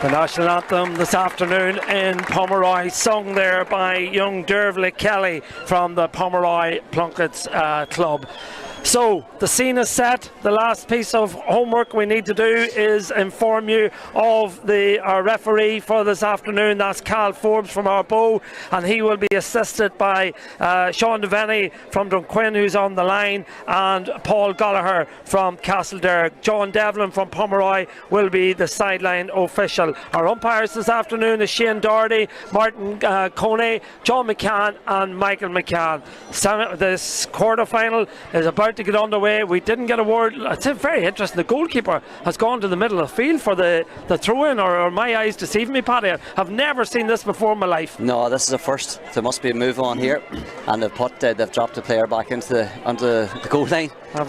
The national anthem this afternoon in Pomeroy, sung there by young Dervla Kelly from the Pomeroy Plunkets Club. So the scene is set. The last piece of homework we need to do is inform you of our referee for this afternoon. That's Cal Forbes from Arboe, and he will be assisted by Sean Devaney from Dunquin, who's on the line, and Paul Gallagher from Castlederg. John Devlin from Pomeroy will be the sideline official. Our umpires this afternoon is Shane Doherty, Martin Coney, John McCann and Michael McCann. This quarter-final is about to get underway. We didn't get a word. It's very interesting. The goalkeeper has gone to the middle of the field for the throw-in, or my eyes deceive me, Paddy. I've never seen this before in my life. No, this is a first. There must be a move on here, and they've dropped the player back onto the goal line. And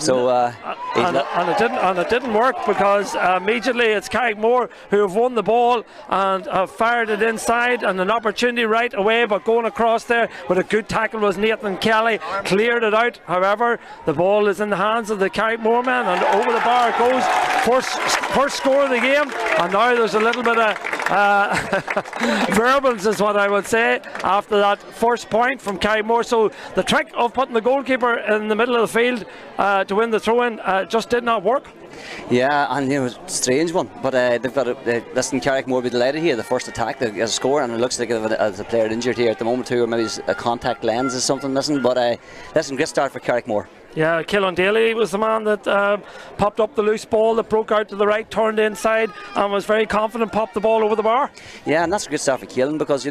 it didn't work, because immediately it's Charraig Mhór who have won the ball and have fired it inside, and an opportunity right away, but going across there with a good tackle was Nathan Kelly, cleared it out. However, the ball is in the hands of the Charraig Mhór man, and over the bar it goes. First score of the game, and now there's a little bit of verbals is what I would say after that first point from Charraig Mhór. So the trick of putting the goalkeeper in the middle of the field to win the throw-in just did not work. Yeah, and it was a strange one, but they've got listen, Charraig Mhór will be delighted here. The first attack, they get a score, and it looks like there's a player injured here at the moment too, or maybe a contact lens or something. But great start for Charraig Mhór. Yeah, Killen Daly was the man that popped up the loose ball that broke out to the right, turned inside, and was very confident, popped the ball over the bar. Yeah, and that's a good start for Killen, because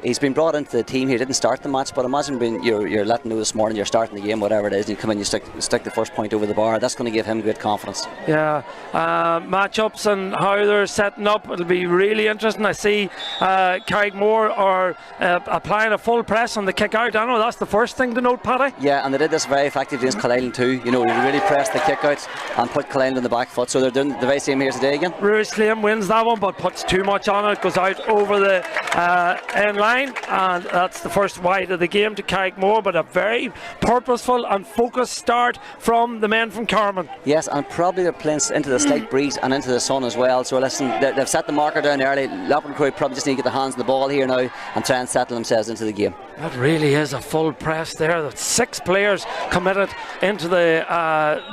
he's been brought into the team here. Didn't start the match, but imagine you're letting know this morning you're starting the game, whatever it is, and you come in, you stick the first point over the bar. That's going to give him great confidence. Yeah, matchups and how they're setting up, it'll be really interesting. I see Charraig Mhór are applying a full press on the kick out. I know that's the first thing to note, Paddy. Yeah, and they did this very effectively against Connollys too. They really pressed the kick out and put Connollys on the back foot, so they're doing the very same here today again. Ruairí Slane wins that one, but puts too much on it, goes out over the end line, and that's the first wide of the game to Charraig Mhór, but a very purposeful and focused start from the men from Carman. Yes, and probably they're playing into the slight breeze and into the sun as well, so listen, they've set the marker down early. Loch Mhic Ruairí probably just need to get their hands on the ball here now and try and settle themselves into the game. That really is a full press there. That's 6 players committed into the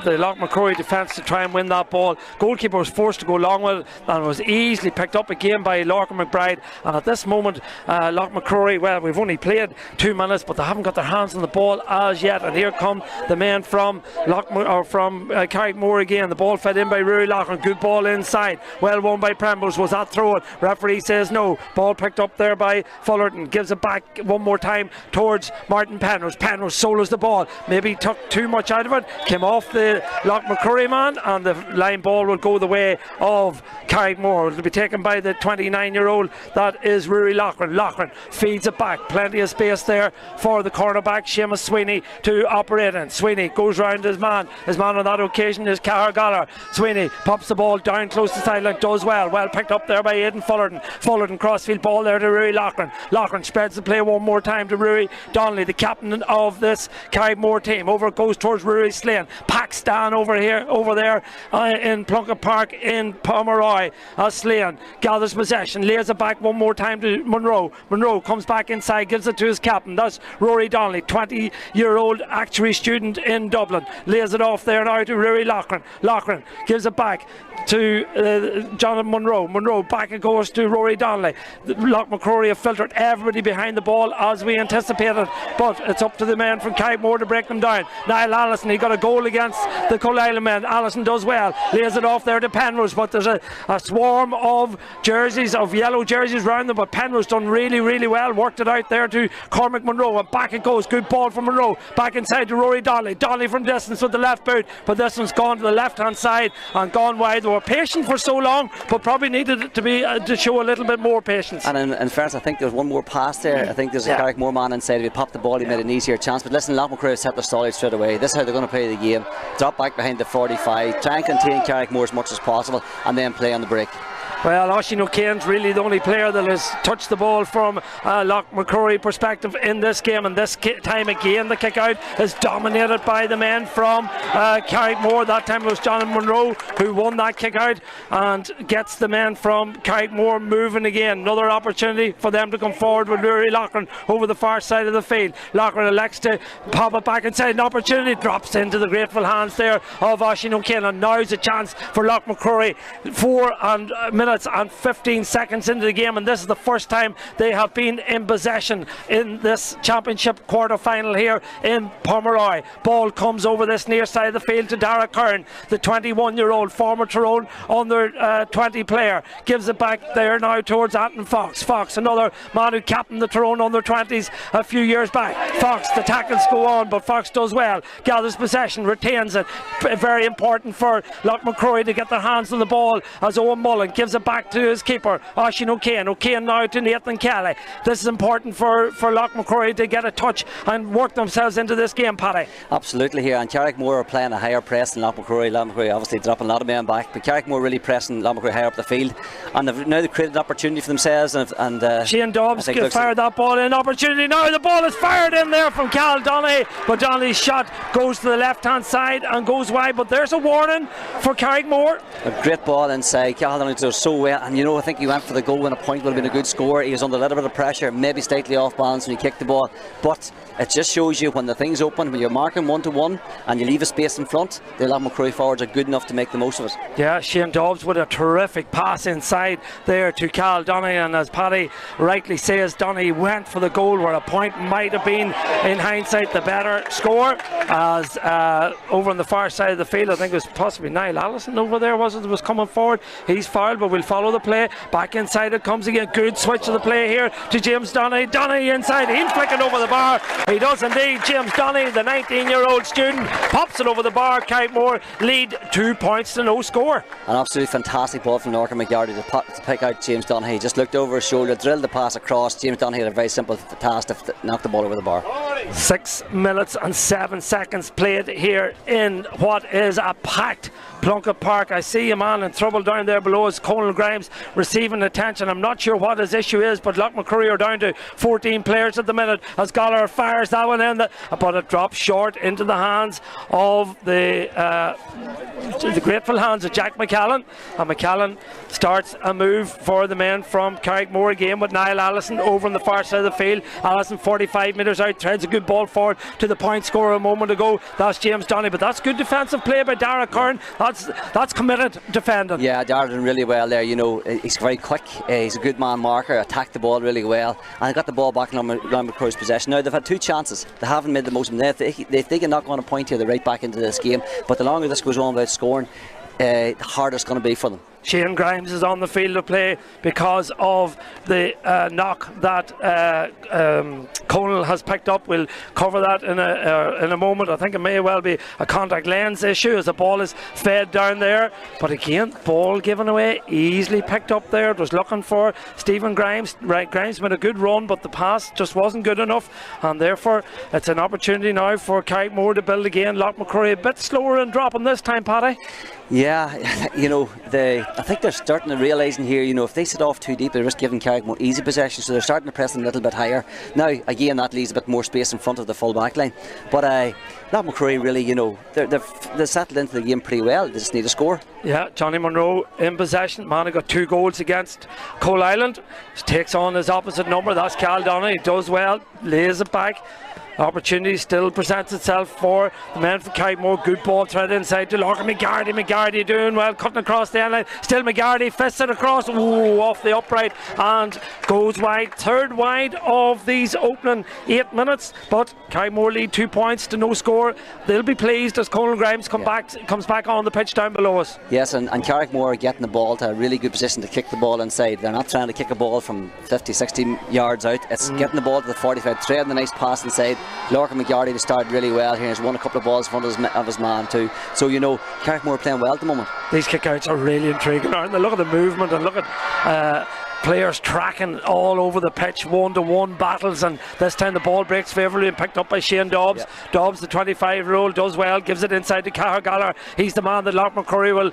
Loch Mhic Ruairí defence to try and win that ball. Goalkeeper was forced to go long with it, and was easily picked up again by Lorcan McBride. And at this moment, Loch Mhic Ruairí, well, we've only played 2 minutes, but they haven't got their hands on the ball as yet. And here come the men from Charraig Mhór again. The ball fed in by Ruairí Loughlin. Good ball inside. Well won by Preambles. Was that throw it? Referee says no. Ball picked up there by Fullerton. Gives it back one more time towards Martin Penrose. Penrose solos the ball. Maybe took too much out of it. Came off the Loch Mhic Ruairí man, and the line ball will go the way of Charraig Mhór. It will be taken by the 29-year-old. That is Ruairí Loughlin. Loughlin feeds it back. Plenty of space there for the cornerback Seamus Sweeney to operate in. Sweeney goes round his man. His man on that occasion is Cahir Gallagher. Sweeney pops the ball down close to the sideline. Does well. Well picked up there by Aidan Fullerton. Fullerton crossfield ball there to Ruairí Loughlin. Loughlin spreads the play one more time to Ruairí Donnelly, the captain of this Charraig Mhór team. Over it goes towards Ruairí Slane. Packs down over there in Plunkett Park in Pomeroy. Slane gathers possession, lays it back one more time to Monroe. Monroe comes back inside, gives it to his captain. That's Rory Donnelly, 20-year-old actuary student in Dublin. Lays it off there now to Ruairí Loughlin. Loughlin gives it back to Jonathan Monroe. Monroe back it goes to Rory Donnelly. Loch Mhic Ruairí have filtered everybody behind the ball as we anticipated, but it's up to the men from Charraig Mhór to break them down. Niall Allison, he got a goal against the Connollys men. Allison does well, lays it off there to Penrose, but there's a swarm of jerseys, of yellow jerseys around them, but Penrose done really, really well, worked it out there to Cormac Monroe, and back it goes. Good ball from Monroe, back inside to Rory Donnelly. Donnelly from distance with the left boot, but this one's gone to the left hand side and gone wide. They were patient for so long, but probably needed it to show a little bit more patience. And in fairness, I think there's one more pass there. I think there's a Charraig Mhór man inside. If he popped the ball, he made an easier chance. But listen, Loch Mhic Ruairí set the stall straight away. This is how they're going to play the game. Drop back behind the 45, try and contain Charraig Mhór as much as possible, and then play on the break. Well, Oisin O'Kane's really the only player that has touched the ball from Loch Mhic Ruairí perspective in this game, and this time again the kick out is dominated by the men from Charraig Mhór. That time it was John Monroe who won that kick out and gets the men from Charraig Mhór moving again. Another opportunity for them to come forward with Ruairí Loughran over the far side of the field. Loughran elects to pop it back inside. An opportunity drops into the grateful hands there of Oisin O'Kane, and now's a chance for Loch Mhic Ruairí. 4 minutes and 15 seconds into the game, and this is the first time they have been in possession in this championship quarter final here in Pomeroy. Ball comes over this near side of the field to Dara Kern, the 21-year-old former Tyrone under 20 player. Gives it back there now towards Anton Fox. Fox, another man who captained the Tyrone under 20s a few years back. Fox, the tackles go on, but Fox does well, gathers possession, retains it. Very important for Loch Mhic Ruairí to get their hands on the ball as Owen Mullen gives it back to his keeper, Oisin O'Kane. O'Kane now to Nathan Kelly. This is important for Loch Mhic Ruairí to get a touch and work themselves into this game, Paddy. Absolutely here, and Charraig Mhór are playing a higher press than Loch Mhic Ruairí. Loch Mhic Ruairí obviously dropping a lot of men back, but Charraig Mhór really pressing Loch Mhic Ruairí higher up the field, and they've created an opportunity for themselves. And Shane Dobbs fired that ball in. Opportunity now, the ball is fired in there from Cal Donaghy, but Donaghy's shot goes to the left hand side and goes wide, but there's a warning for Charraig Mhór. A great ball inside. Cal Donaghy does so well, and I think he went for the goal when a point would have been a good score. He was under a little bit of pressure, maybe slightly off balance when he kicked the ball, but it just shows you when the thing's open, when you're marking 1-to-1 and you leave a space in front, the Loch Mhic Ruairí forwards are good enough to make the most of it. Yeah, Shane Dobbs with a terrific pass inside there to Cal Donaghy, and as Paddy rightly says, Donaghy went for the goal where a point might have been, in hindsight, the better score. As over on the far side of the field, I think it was possibly Niall Allison over there was coming forward. He's fouled, but we'll follow the play. Back inside it comes again. Good switch of the play here to James Donaghy. Donaghy inside, he'll flick it over the bar. He does indeed. James Donaghy, the 19-year-old student, pops it over the bar. Charraig Mhór lead 2 points to no score. An absolutely fantastic ball from Norton McGarty to pick out James Donaghy. He just looked over his shoulder, drilled the pass across. James Donaghy had a very simple task to knock the ball over the bar. 6 minutes and 7 seconds played here in what is a packed Plunkett Park. I see a man in trouble down there below us, Conal Grimes, receiving attention. I'm not sure what his issue is, but Loch Mhic Ruairí are down to 14 players at the minute as Gallagher fires that one in, but it drops short into the hands of the grateful hands of Jack McCallan, and McCallan starts a move for the men from Charraig Mhór again with Niall Allison over on the far side of the field. Allison 45 metres out, threads a good ball forward to the point scorer a moment ago. That's James Donaghy, but that's good defensive play by Dara Kern. That's committed defending. Yeah, Dara did really well there. He's very quick, he's a good man marker, attacked the ball really well, and got the ball back in Loch Mhic Ruairí's possession. Now they've had 2 chances, they haven't made the most of them. If they can knock on a point here, they're right back into this game, but the longer this goes on without scoring, the harder it's going to be for them. Shane Grimes is on the field of play because of the knock that Conal has picked up. We'll cover that in a moment. I think it may well be a contact lens issue as the ball is fed down there, but again, ball given away, easily picked up there. It was looking for Stephen Grimes. Grimes made a good run, but the pass just wasn't good enough, and therefore it's an opportunity now for Charraig Mhór to build again. Loch Mhic Ruairí a bit slower in dropping this time, Paddy. Yeah, I think they're starting to realise in here, if they sit off too deep, they're just giving Charraig more easy possession, so they're starting to press them a little bit higher. Now, again, that leaves a bit more space in front of the full back line. But Loch Mhic Ruairí really, they've settled into the game pretty well. They just need a score. Yeah, Johnny Monroe in possession. Man who got 2 goals against Coal Island. Takes on his opposite number, that's Cal Donaghy. He does well, lays it back. Opportunity still presents itself for the men from Charraig Mhór. Good ball thread inside to Loch McGarty doing well, cutting across the end line. Still McGarty fists it across, off the upright and goes wide. Third wide of these opening 8 minutes, but Charraig Mhór lead 2 points to no score. They'll be pleased as Conal Grimes comes back on the pitch down below us. Yes, and Charraig Mhór are getting the ball to a really good position to kick the ball inside. They're not trying to kick a ball from 50-60 yards out. It's getting the ball to the 45, threading the nice pass inside. Lorcan McGarty started really well here. He's won a couple of balls in front of his man too. So Charraig Mhór are playing well at the moment. These kickouts are really intriguing, aren't they? Look at the movement and look at players tracking all over the pitch, 1-to-1 battles, and this time the ball breaks favourably and picked up by Shane Dobbs. Yep. Dobbs, the 25-year-old, does well, gives it inside to Cahir Gallagher. He's the man that Loch McCrory will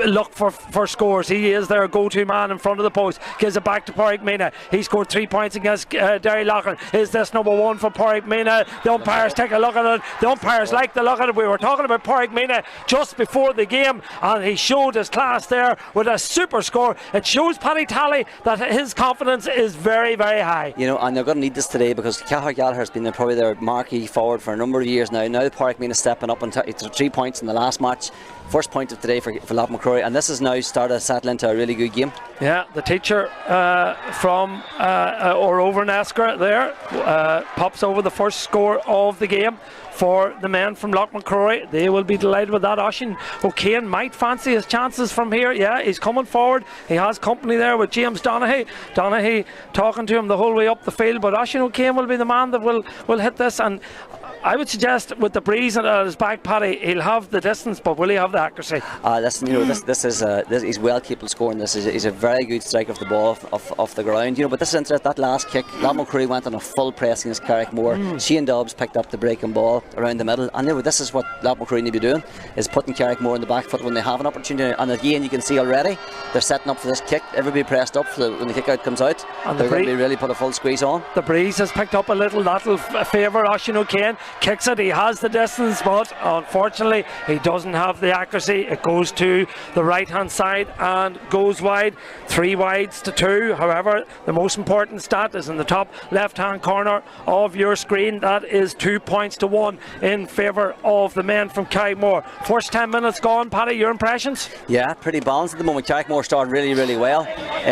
look for scores. He is their go-to man in front of the post. Gives it back to Pádraig Mina. He scored 3 points against Derry Loughlin. Is this number one for Pádraig Mina? The umpires take a look at it. The umpires like the look at it. We were talking about Pádraig Mina just before the game, and he showed his class there with a super score. It shows Paddy Talley that his confidence is very, very high. You know, and they're going to need this today because Cahir Gallagher has been probably their marquee forward for a number of years now. Now Pádraig Mina stepping up and 3 points in the last match. First point of today for Loch McCrory, and this has now started to settle into a really good game. Yeah, the teacher from or over Neskra there pops over the first score of the game for the men from Loch McCrory. They will be delighted with that. Oisin O'Kane might fancy his chances from here. Yeah, he's coming forward. He has company there with James Donaghy. Donaghy talking to him the whole way up the field, but Oisin O'Kane will be the man that will hit this. And I would suggest with the breeze at his back, Paddy, he'll have the distance, but will he have the accuracy? Listen, you know, this is he's well capable of scoring. He's a very good striker of the ball off the ground. You know, but this is interesting. That last kick, Loch McCrory went on a full press against Charraig Mhór. Shane Dobbs picked up the breaking ball around the middle, and you know, this is what Loch McCrory need to be doing: is putting Charraig Mhór in the back foot when they have an opportunity. And again, you can see already they're setting up for this kick. Everybody pressed up for when the kick out comes out. And they're going to really put a full squeeze on. The breeze has picked up a little. That'll favour Oisin O'Kane. Kicks it. He has the distance, but unfortunately he doesn't have the accuracy. It goes to the right hand side and goes wide. 3 wides to 2. However, the most important stat is in the top left hand corner of your screen. That is 2 points to 1 in favour of the men from Charraig Mhór. First 10 minutes gone. Paddy, your impressions? Yeah, pretty balanced at the moment. Charraig Mhór started really, really well.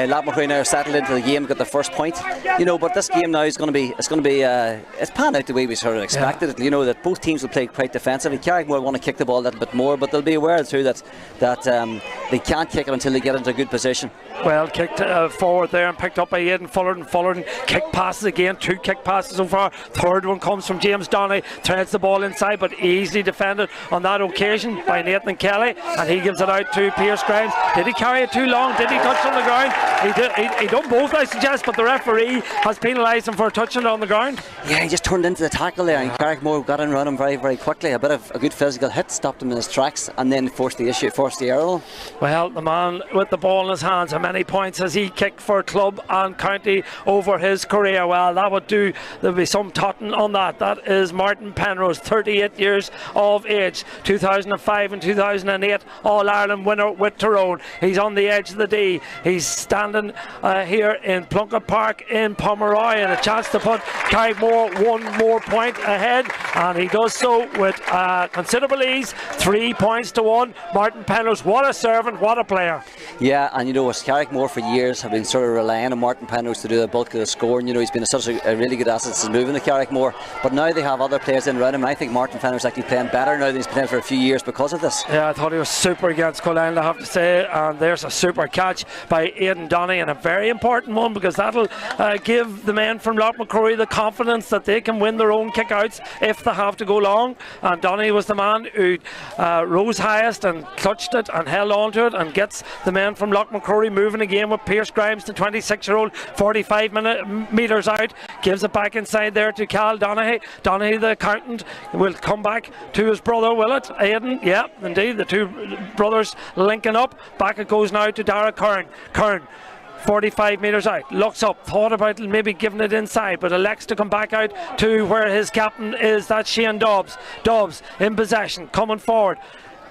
Loch McCrory now settled into the game, got the first point. You know, but this game now is going to be it's panned out the way we sort of expected it. You know, that both teams will play quite defensively. Charraig Mhór want to kick the ball a little bit more, but they'll be aware too that they can't kick it until they get into a good position. Well kicked forward there and picked up by Aidan Fullerton. Fullerton kick passes again, 2 kick passes so far. Third one comes from James Donaghy, threads the ball inside but easily defended on that occasion by Nathan Kelly, and he gives it out to Pierce Grimes. Did he carry it too long? Did he touch on the ground? He done both, I suggest, but the referee has penalised him for touching it on the ground. Yeah, he just turned into the tackle there, and Charraig Mhór got in around him very, very quickly. A bit of a good physical hit stopped him in his tracks, and then forced the error. Well, the man with the ball in his hands, how many points has he kicked for club and county over his career? Well, that would do. There'll be some totting on that. That is Martin Penrose, 38 years of age, 2005 and 2008 All-Ireland winner with Tyrone. He's on the edge of the D. He's standing here in Plunkett Park in Pomeroy, and a chance to put Charraig Mhór 1 more point ahead, and he does so with considerable ease. 3 points to 1. Martin Penrose, what a servant, what a player. Yeah, and you know, Charraig Mhór for years have been sort of relying on Martin Penrose to do the bulk of the scoring. You know, he's been such a really good asset since moving to Charraig Mhór, but now they have other players in around him. I think Martin Penrose actually playing better now than he's playing for a few years because of this. Yeah, I thought he was super against Cullen, I have to say, and there's a super catch by Aidan Donaghy, and a very important one because that'll give the men from Loch McCrory the confidence that they can win their own kickouts if they have to go long. And Donaghy was the man who rose highest and clutched it and held on to it and gets the men from Loch McCrory moving again with Pierce Grimes, the 26-year-old, 45 metres out, gives it back inside there to Cal Donaghy. Donaghy, the accountant, will come back to his brother, will it? Aidan, yeah, indeed, the two brothers linking up. Back it goes now to Dara Kern. 45 metres out, looks up, thought about maybe giving it inside, but elects to come back out to where his captain is. That's Shane Dobbs. Dobbs in possession, coming forward,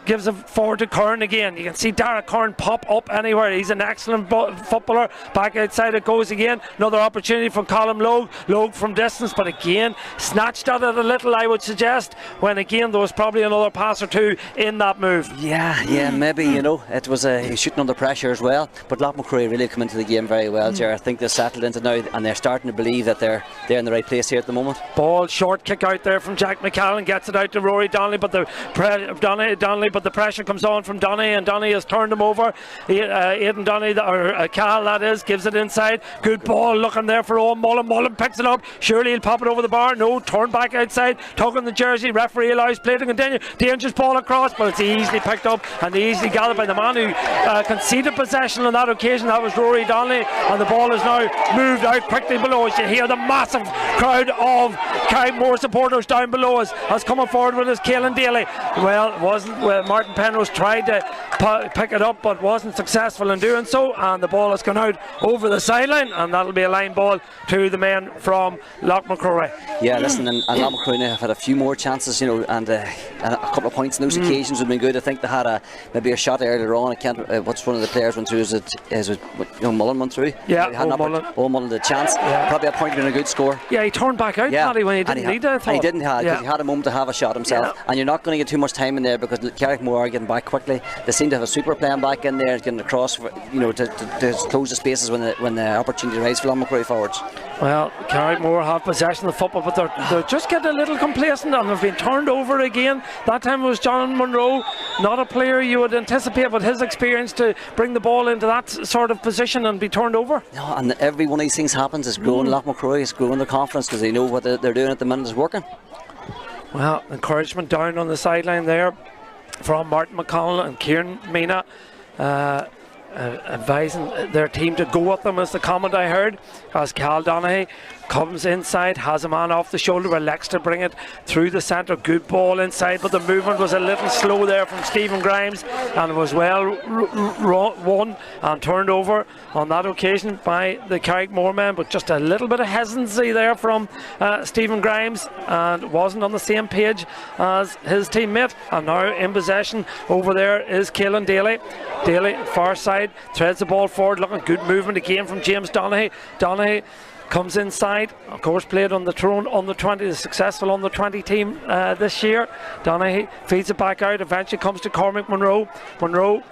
gives it forward to Kern again. You can see Dara Kern pop up anywhere. He's an excellent footballer. Back outside it goes again. Another opportunity from Colm Logue. Logue from distance, but again snatched at it a little, I would suggest, when again there was probably another pass or two in that move. Yeah, maybe, you know, it was he's shooting under pressure as well, but Loch McCrory really come into the game very well, Ger. I think they're settled into now, and they're starting to believe that they're in the right place here at the moment. Ball, short kick out there from Jack McCallan, gets it out to Rory Donnelly, but the Donnelly but the pressure comes on from Donny, and Donny has turned him over. Aidan Donny, or Cal that is, gives it inside. Good ball looking there for Owen Mullen. Mullen picks it up. Surely he'll pop it over the bar. No, turn back outside. Tugging the jersey. Referee allows play to continue. Dangerous ball across, but it's easily picked up and easily gathered by the man who conceded possession on that occasion. That was Rory Donnelly, and the ball is now moved out quickly below us. You hear the massive crowd of Charraig Mhór supporters down below us as coming forward with his Caelan Daly. Well, it wasn't. Martin Penrose tried to pick it up but wasn't successful in doing so, and the ball has gone out over the sideline, and that'll be a line ball to the men from Loch Mhic Ruairí. Yeah, listen, and Loch Mhic Ruairí have had a few more chances, you know, and a couple of points in those occasions have been good. I think they had maybe a shot earlier on. I can't. What's one of the players went through? Is it Mullen went through? Yeah, Mullen the chance. Yeah. Probably a point in a good score. Yeah, he turned back out, Paddy, when he didn't need it. And he didn't have, because he had a moment to have a shot himself. And you're not going to get too much time in there because Charraig Mhór are getting back quickly. They seem to have a super plan back in there, getting across, you know, to close the spaces when the opportunity arises for Loch Mhic Ruairí forwards. Well, Charraig Mhór have possession of the football, but they're just getting a little complacent, and they've been turned over again. That time it was John Monroe, not a player you would anticipate with his experience to bring the ball into that sort of position and be turned over. No, and every one of these things happens is growing Loch Mhic Ruairí, is growing their confidence because they know what they're doing at the minute is working. Well, encouragement down on the sideline there from Martin McCallan and Kieran Mina, advising their team to go at them, is the comment I heard, as Cal Donaghy comes inside, has a man off the shoulder, elects to bring it through the centre. Good ball inside, but the movement was a little slow there from Stephen Grimes, and it was well won and turned over on that occasion by the Charraig Mhór men, but just a little bit of hesitancy there from Stephen Grimes, and wasn't on the same page as his teammate. And now in possession over there is Caelan Daly. Daly, far side, threads the ball forward, looking good movement again from James Donaghy. Donaghy comes inside, of course played on the Tyrone under 20, the successful under 20 team this year. Donaghy feeds it back out, eventually comes to Cormac Monroe. Monroe,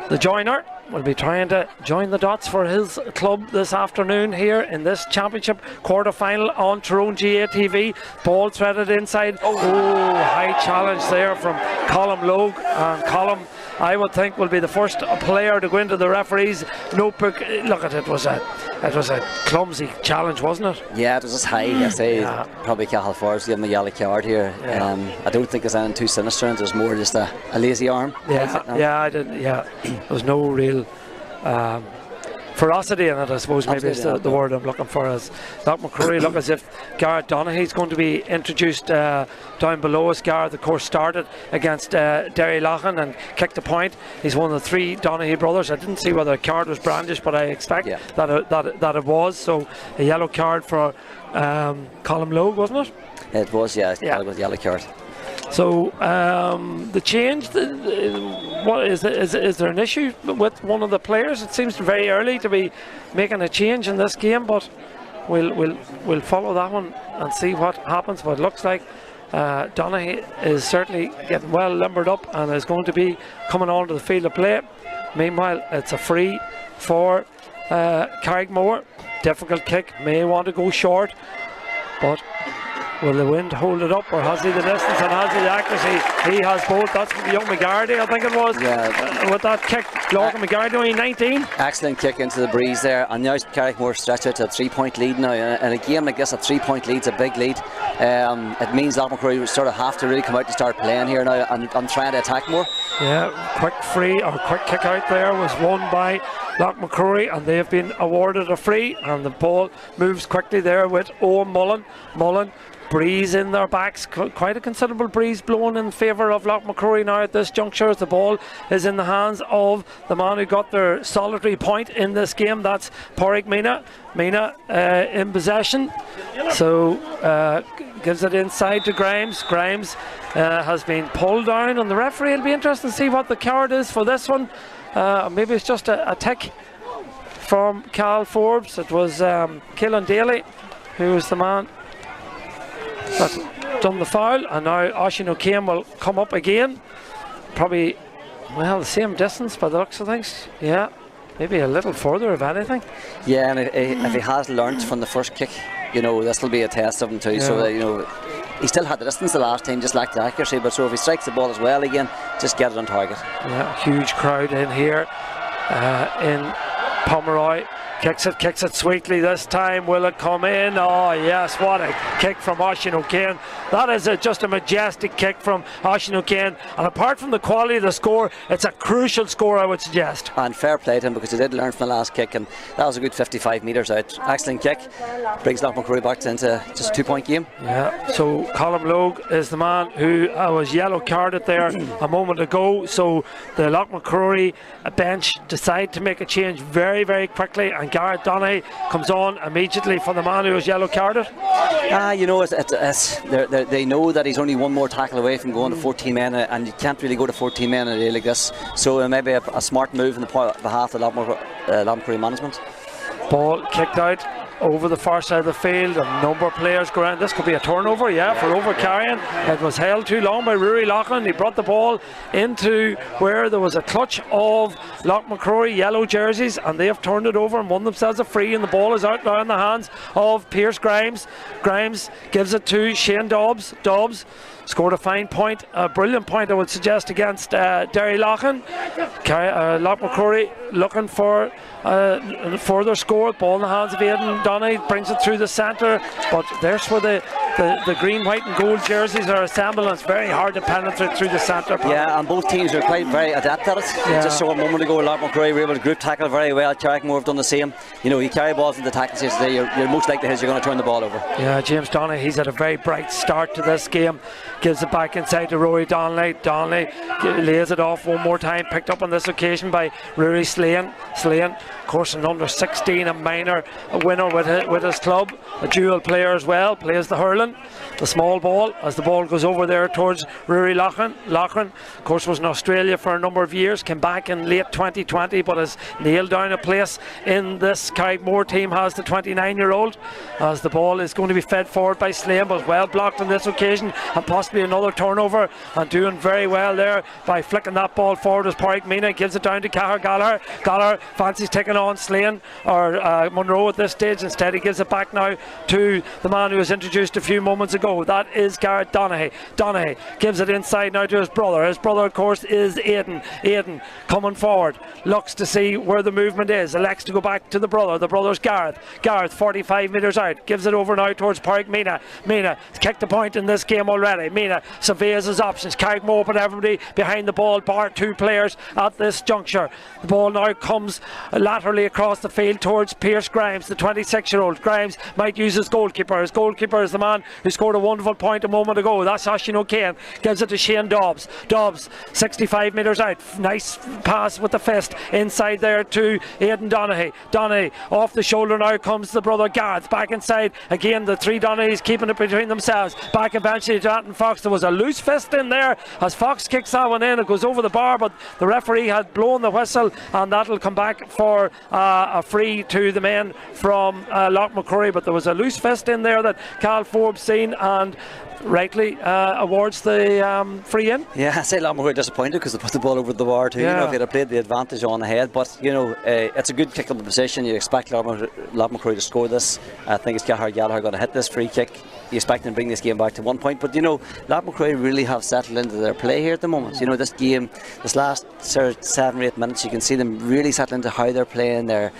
the joiner, will be trying to join the dots for his club this afternoon here in this championship quarter-final on Tyrone GA TV. Ball threaded inside. Oh, high challenge there from Colm Logue, and Colm, I would think, will be the first player to go into the referee's notebook. Look at it, it was a clumsy challenge, wasn't it? Yeah, it was just high. I say probably Cathal Forrest gave him a yellow card here. I don't think there's anything too sinister, and it was more just a lazy arm. I didn't. Yeah, there was no real ferocity in it, I suppose. Maybe is the word I'm looking for. As Loch Mhic Ruairí look as if Garrett Donaghy's going to be introduced down below us. Garrett, of course, started against Derry Lochan and kicked a point. He's one of the three Donaghy brothers. I didn't see whether a card was brandished, but I expect that it was. So a yellow card for Colm Logue, wasn't it? It was, yeah. It was a yellow card. So the change, what is there an issue with one of the players? It seems very early to be making a change in this game, but we'll follow that one and see what happens. But it looks like Donaghy is certainly getting well limbered up and is going to be coming onto the field of play. Meanwhile, it's a free for Charraig Mhór. Difficult kick, may want to go short, but will the wind hold it up, or has he the distance and has he the accuracy? He has both. That's young McGardy, I think it was. With that kick, Logan McGardy, only 19. Excellent kick into the breeze there, and now Charraig Mhór stretched out to a 3-point lead now. In a game like this, a 3-point lead's a big lead. It means Loch Mhic Ruairí sort of have to really come out to start playing here now and trying to attack more. Yeah, quick kick out there was won by Loch Mhic Ruairí, and they've been awarded a free, and the ball moves quickly there with Owen Mullen. Mullen, breeze in their backs, quite a considerable breeze blowing in favour of Loch Mhic Ruairí now at this juncture, as the ball is in the hands of the man who got their solitary point in this game. That's Charraig Mhór. Mhór in possession, so gives it inside to Grimes. Grimes has been pulled down, and the referee will be interested to see what the card is for this one. Maybe it's just a tick from Cal Forbes. It was Caelan Daly who was the man that's done the foul, and now Oisin O'Kane will come up again, probably the same distance by the looks of things. Yeah, maybe a little further if anything. Yeah, and if he has learnt from the first kick, this will be a test of him too. So he still had the distance the last time, just lacked the accuracy. But so if he strikes the ball as well again, just get it on target. Yeah, huge crowd in here in Pomeroy. Kicks it sweetly this time. Will it come in? Oh yes, what a kick from Oisín O'Kane. That is just a majestic kick from Oisín O'Kane, and apart from the quality of the score, it's a crucial score, I would suggest. And fair play to him, because he did learn from the last kick, and that was a good 55 metres out. Excellent kick, brings Loch Mhic Ruairí back into just a 2-point game. Yeah, so Colm Logue is the man who was yellow carded there a moment ago, so the Loch Mhic Ruairí bench decide to make a change very, very quickly, and Garrett Donaghy comes on immediately for the man who was yellow carded. You know, they know that he's only one more tackle away from going to 14 men, and you can't really go to 14 men in a day like this. So maybe a smart move on the behalf of Loch Mhic Ruairí management. Ball kicked out over the far side of the field. A number of players go around. This could be a turnover, for over-carrying. It was held too long by Rory Loughlin. He brought the ball into where there was a clutch of Loch Mhic Ruairí yellow jerseys, and they have turned it over and won themselves a free, and the ball is out now in the hands of Pierce Grimes. Grimes gives it to Shane Dobbs. Dobbs scored a fine point, a brilliant point, I would suggest, against Derry Loughlin. Loch Mhic Ruairí looking for further score. Ball in the hands of Aidan Donaghy, brings it through the centre, but there's where the green, white and gold jerseys are assembled, and it's very hard to penetrate through the centre. Yeah, and both teams are quite very adept at it. Yeah. Just saw a moment ago, Loch Mhic Ruairí were able to group tackle very well. Charraig Mhór have done the same. You know, you carry balls in the tackle stage today, you're most likely you're going to turn the ball over. Yeah, James Donaghy, he's had a very bright start to this game. Gives it back inside to Rory Donnelly. Donnelly lays it off one more time, picked up on this occasion by Rory Slane. Slane, of course, an under 16, a minor, a winner with his club, a dual player as well, plays the hurling, the small ball, as the ball goes over there towards Rory Loughlin. Loughlin, of course, was in Australia for a number of years, came back in late 2020, but has nailed down a place in this Charraig Mhór team, has the 29-year-old, as the ball is going to be fed forward by Slane, but well blocked on this occasion, and possibly another turnover, and doing very well there by flicking that ball forward as Pádraig Mina gives it down to Cahir Gallagher. Gallagher fancies taking on Slane or Monroe at this stage. Instead he gives it back now to the man who was introduced a few moments ago. That is Garrett Donaghy. Donaghy gives it inside now to his brother. His brother, of course, is Aidan. Aidan coming forward, looks to see where the movement is, elects to go back to the brother. The brother's Gareth. Gareth 45 metres out, gives it over now towards Pádraig Mina. Mina has kicked a point in this game already. Mina surveys his options. Charraig Mhór put everybody behind the ball, bar two players at this juncture. The ball now comes laterally across the field towards Pierce Grimes, the 26-year-old. Grimes might use his goalkeeper. His goalkeeper is the man who scored a wonderful point a moment ago. That's Oisín O'Kane. Gives it to Shane Dobbs. Dobbs 65 metres out. Nice pass with the fist inside there to Aidan Donaghy. Donaghy off the shoulder now comes the brother Gareth. Back inside again, the three Donaghys keeping it between themselves. Back eventually to Anton Fox. There was a loose fist in there as Fox kicks that one in. It goes over the bar, but the referee had blown the whistle, and that'll come back for a free to the men from Loch Mhic Ruairí. But there was a loose fist in there that Cal Forbes seen, and rightly awards the free in. Yeah, I say Loch Mhic Ruairí disappointed because they put the ball over the bar too. Yeah. You know, if they'd have played the advantage on ahead, but you know, it's a good kickable position. You expect Loch Mhic Ruairí to score this. I think it's Cahir Gallagher going to hit this free kick. You expect them to bring this game back to 1 point, but you know, Loch Mhic Ruairí really have settled into their play here at the moment. You know, this game, this last 7 or 8 minutes, you can see them really settle into how they're playing. Their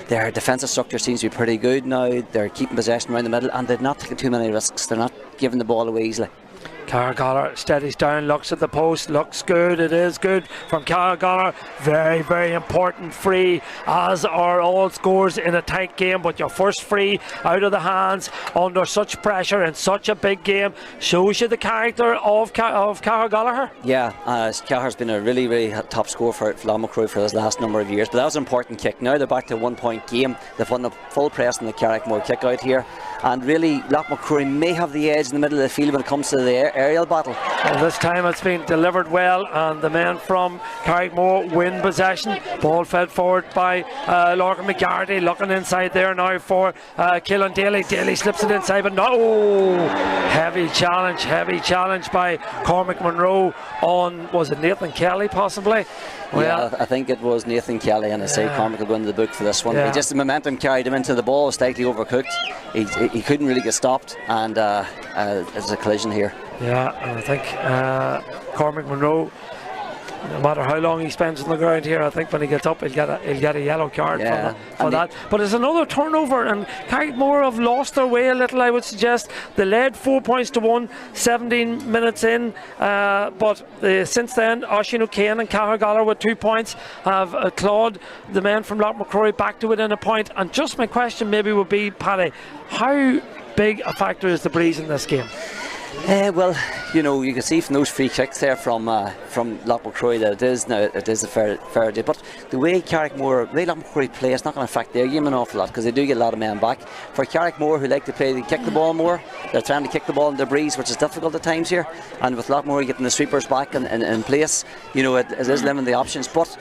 defensive structure seems to be pretty good now. They're keeping possession around the middle, and they're not taking too many risks. They're not giving the ball away easily. Cahir Gallagher steadies down, looks at the post, looks good. It is good from Cahir Gallagher. Very, very important free, as are all scores in a tight game. But your first free out of the hands under such pressure in such a big game shows you the character of Cahir Gallagher. Yeah, Cahir's been a really, really top scorer for Loch Mhic Ruairí for his last number of years. But that was an important kick. Now they're back to a 1 point game. They've won the full press in the Charraig Mhór kick out here. And really, Loch Mhic Ruairí may have the edge in the middle of the field when it comes to the aerial battle. Well, this time it's been delivered well, and the men from Charraig Mhór win possession. Ball fed forward by Lorcan McGarty, looking inside there now for Keelan Daly. Daly slips it inside, but no! Heavy challenge by Cormac Monroe on, was it Nathan Kelly possibly? Well, yeah, I think it was Nathan Kelly, and I say Cormac will go into the book for this one. Yeah. Just the momentum carried him into the ball, was slightly overcooked. He couldn't really get stopped, and there's a collision here. Yeah, and I think Cormac Monroe No matter how long he spends on the ground here, I think when he gets up, he'll get a yellow card for that. But it's another turnover, and Charraig Mhór have lost their way a little, I would suggest. They led 4 points to 1, 17 minutes in, but since then, Oisin O'Kane and Carragalla with 2 points have clawed the men from Loch Mhic Ruairí back to within a point. And just my question maybe would be, Paddy, how big a factor is the breeze in this game? Well, you know, you can see from those free kicks there from Loch Mhic Ruairí that it is a fair day. But the way Loch Mhic Ruairí play, it's not going to affect their game an awful lot because they do get a lot of men back. For Charraig Mhór, who like to play, they kick the ball more. They're trying to kick the ball in the breeze, which is difficult at times here. And with Loch Mhic Ruairí getting the sweepers back in place, you know, it is limiting the options. But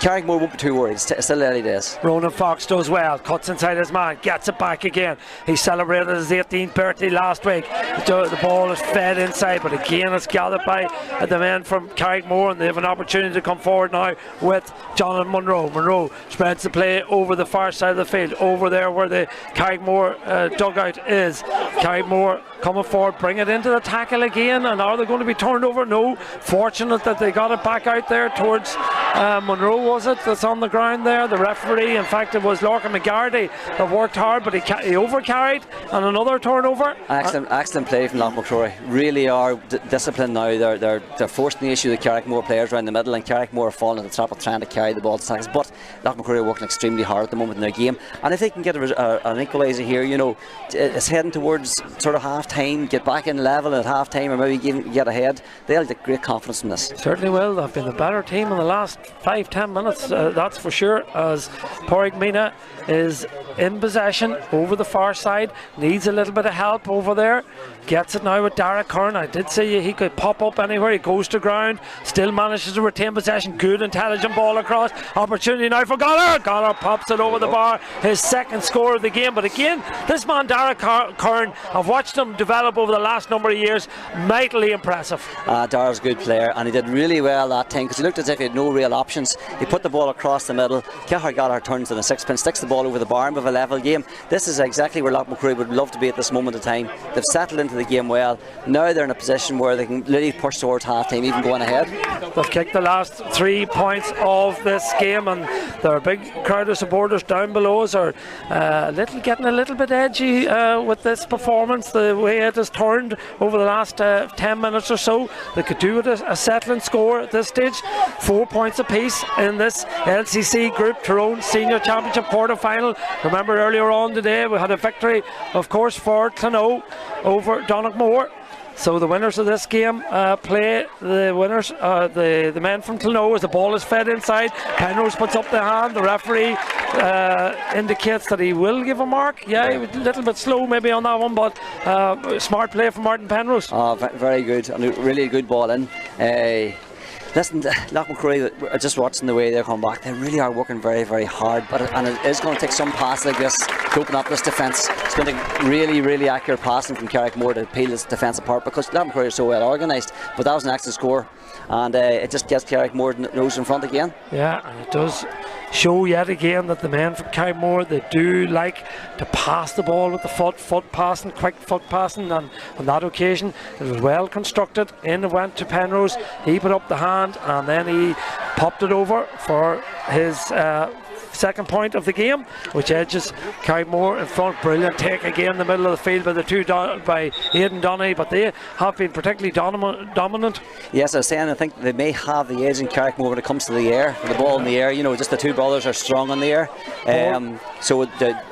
Charraig Mhór won't be too worried. It's still early days. Ronan Fox does well, cuts inside his man, gets it back again. He celebrated his 18th birthday last week. The ball is fed inside, but again it's gathered by the men from Charraig Mhór, and they have an opportunity to come forward now with Jonathan Monroe. Monroe spreads the play over the far side of the field, over there where the Charraig Mhór dugout is. Charraig Mhór coming forward, bring it into the tackle again, and are they going to be turned over? No. Fortunate that they got it back out there towards Monroe, was it, that's on the ground there. The referee, in fact it was Lorcan McGarty that worked hard, but he overcarried, and another turnover. Excellent play from Loch Mhic Ruairí. Really are disciplined now. They're forcing the issue of the Charraig Mhór players around the middle, and Charraig Mhór are falling at the trap of trying to carry the ball to tackles. But Loch Mhic Ruairí are working extremely hard at the moment in their game, and if they can get an equaliser here, you know, it's heading towards sort of half time, get back in level at half time, or maybe even get ahead, they'll get great confidence from this. Certainly will. They've been the better team in the last 5-10 minutes, that's for sure, as Pádraig Mina is in possession over the far side, needs a little bit of help over there, gets it now with Dara Curran. I did say he could pop up anywhere, he goes to ground, still manages to retain possession, good intelligent ball across, opportunity now for Gallagher. Gallagher pops it over the bar, his second score of the game. But again, this man Dara Curran, I've watched him develop over the last number of years, mightily impressive. Dara's a good player, and he did really well that time because he looked as if he had no real options. He put the ball across the middle, Gallagher turns in a sixpin, sticks the ball over the bar with a level game. This is exactly where Loch Mhic Ruairí would love to be at this moment of time. They've settled into the game well. Now they're in a position where they can really push towards half time, even going ahead. They've kicked the last 3 points of this game, and there are a big crowd of supporters down below us are getting a little bit edgy with this performance, the way it has turned over the last 10 minutes or so. They could do it a settling score at this stage. 4 points apiece in this LCC Group Tyrone Senior Championship quarter-final. Remember earlier on today we had a victory, of course, for Connollys over Donegal. So the winners of this game play the winners, the men from Connollys, as the ball is fed inside. Penrose puts up the hand. The referee indicates that he will give a mark. Yeah, he was a little bit slow maybe on that one, but smart play from Martin Penrose. Oh, very good, and really good ball in. Listen, Loch Mhic Ruairí, just watching the way they're coming back, they really are working very, very hard. And it is going to take some pass like this to open up this defence. It's going to take really, really accurate passing from Charraig Mhór to peel this defence apart, because Loch Mhic Ruairí is so well organised. But that was an excellent score, and it just gets Charraig Mhór nose in front again. Yeah, and it does show yet again that the men from Charraig Mhór, they do like to pass the ball with the foot passing, quick foot passing, and on that occasion it was well constructed. In it went to Penrose, he put up the hand and then he popped it over for his second point of the game, which edges Charraig Mhór in front. Brilliant take again in the middle of the field by the two by Aidan Donaghy, but they have been particularly dominant. Yes, I was saying, I think they may have the edge in Charraig Mhór when it comes to the air, the ball in the air. You know, just the two brothers are strong in the air. So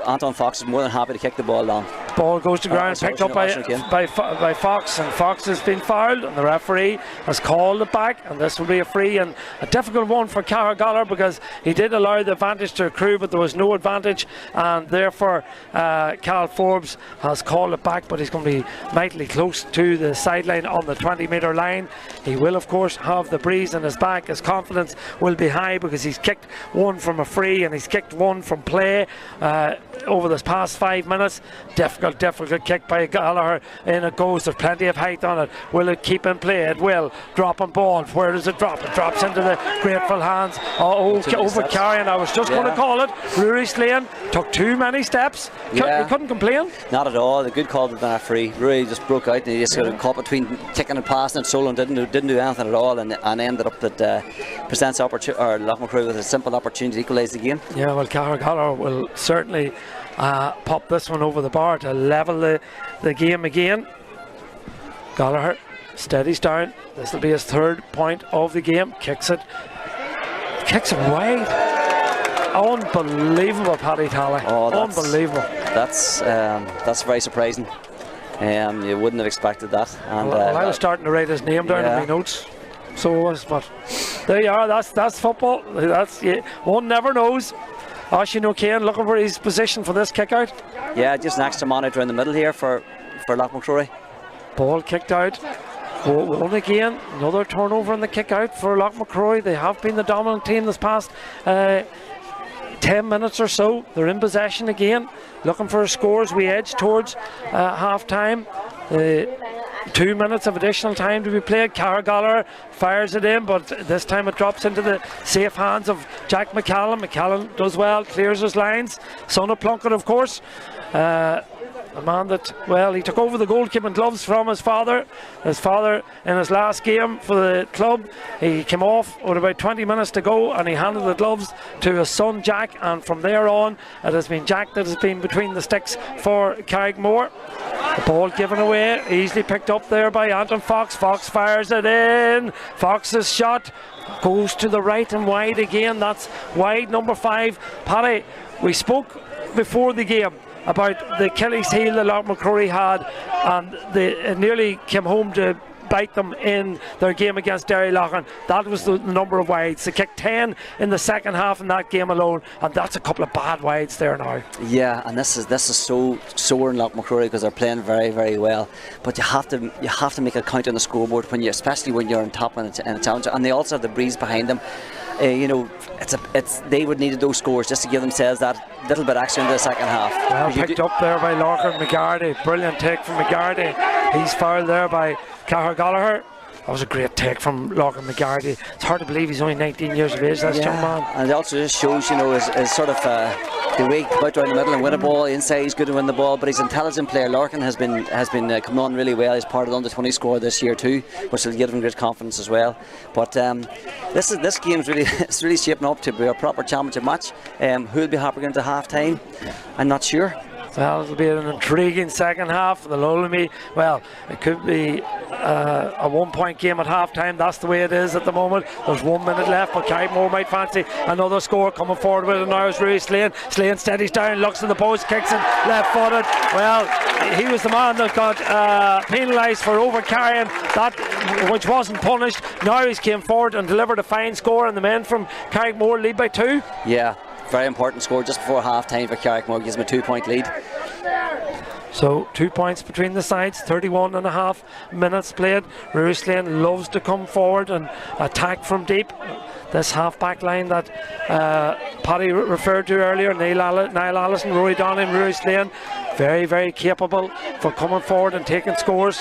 Anton Fox is more than happy to kick the ball down. Ball goes to ground, picked up by Fox, and Fox has been fouled, and the referee has called it back, and this will be a free, and a difficult one for Carragalla because he did allow the advantage to accrue, but there was no advantage, and therefore Cal Forbes has called it back, but he's going to be mightily close to the sideline on the 20-metre line. He will of course have the breeze in his back. His confidence will be high because he's kicked one from a free and he's kicked one from play over this past 5 minutes. Difficult kick by Gallagher. In it goes. There's plenty of height on it. Will it keep in play? It will. Drop on ball. Where does it drop? It drops into the grateful hands. Over carrying. I was just going to call it. Ruairí Slane took too many steps. He couldn't complain. Not at all. The good call, but not free. Ruairí just broke out and he just got caught between kicking and passing, and Solon didn't do anything at all, and ended up that presents Loch Mhic Ruairí with a simple opportunity to equalise the game. Yeah, well, Carragher will certainly pop this one over the bar to level the game again. Gallagher steadies down. This will be his 3rd point of the game. Kicks it wide. Unbelievable, Paddy Talley. Unbelievable. That's very surprising. You wouldn't have expected that. And I was starting to write his name down in my notes, so it was. But there you are. That's football. One never knows. Oisin O'Kane looking for his position for this kick out. Yeah, just an extra monitor in the middle here for Loch Mhic Ruairí. Ball kicked out. One again. Another turnover in the kick out for Loch Mhic Ruairí. They have been the dominant team this past 10 minutes or so. They're in possession again, looking for a score as we edge towards half time. 2 minutes of additional time to be played. Carragher fires it in, but this time it drops into the safe hands of Jack McCallan. McCallan does well, clears his lines. Son of Plunkett, of course. A man that, well, he took over the goalkeeping gloves from his father. His father, in his last game for the club, he came off with about 20 minutes to go and he handed the gloves to his son Jack, and from there on it has been Jack that has been between the sticks for Charraig Mhór. The ball given away, easily picked up there by Anton Fox. Fox fires it in. Fox's shot goes to the right and wide again. That's wide, number 5. Paddy, we spoke before the game about the Achilles heel that Loch Mhic Ruairí had, and they nearly came home to bite them in their game against Derry Loughlin. That was the number of wides. They kicked 10 in the second half in that game alone, and that's a couple of bad wides there now. Yeah, and this is so sore in Loch Mhic Ruairí because they're playing very, very well. But you have to make a count on the scoreboard especially when you're on top in a challenge, and they also have the breeze behind them. They would needed those scores just to give themselves that little bit extra in the second half. Well picked up there by Lorcan McGarty. Brilliant take from McGarty. He's fouled there by Gallagher. That was a great take from Lorcan McGarty. It's hard to believe he's only 19 years of age, that's young man. And it also just shows, his sort of the way he come out around the middle and win a ball inside. He's good to win the ball, but he's an intelligent player. Lorcan has been coming on really well. He's part of the under-20 squad this year too, which will give him great confidence as well. But this game's really shaping up to be a proper championship match. Who'll be hopping into half time? I'm not sure. Well, it'll be an intriguing second half. The Lulamy, well, it could be a 1 point game at half time. That's the way it is at the moment. There's 1 minute left, but Charraig Mhór might fancy another score. Coming forward with it now is Ruairí Slane. Slane steadies down, looks in the post, kicks it left footed. Well, he was the man that got penalised for overcarrying that, which wasn't punished. Now he's came forward and delivered a fine score, and the men from Charraig Mhór lead by 2. Yeah, very important score just before half time for Charraig Mhór. Gives him a 2 point lead. So 2 points between the sides, 31.5 minutes played. Ruairí Slane loves to come forward and attack from deep. This half-back line that Paddy referred to earlier, Niall Allison, Rory Donnan, Ruairí Slane, very, very capable for coming forward and taking scores.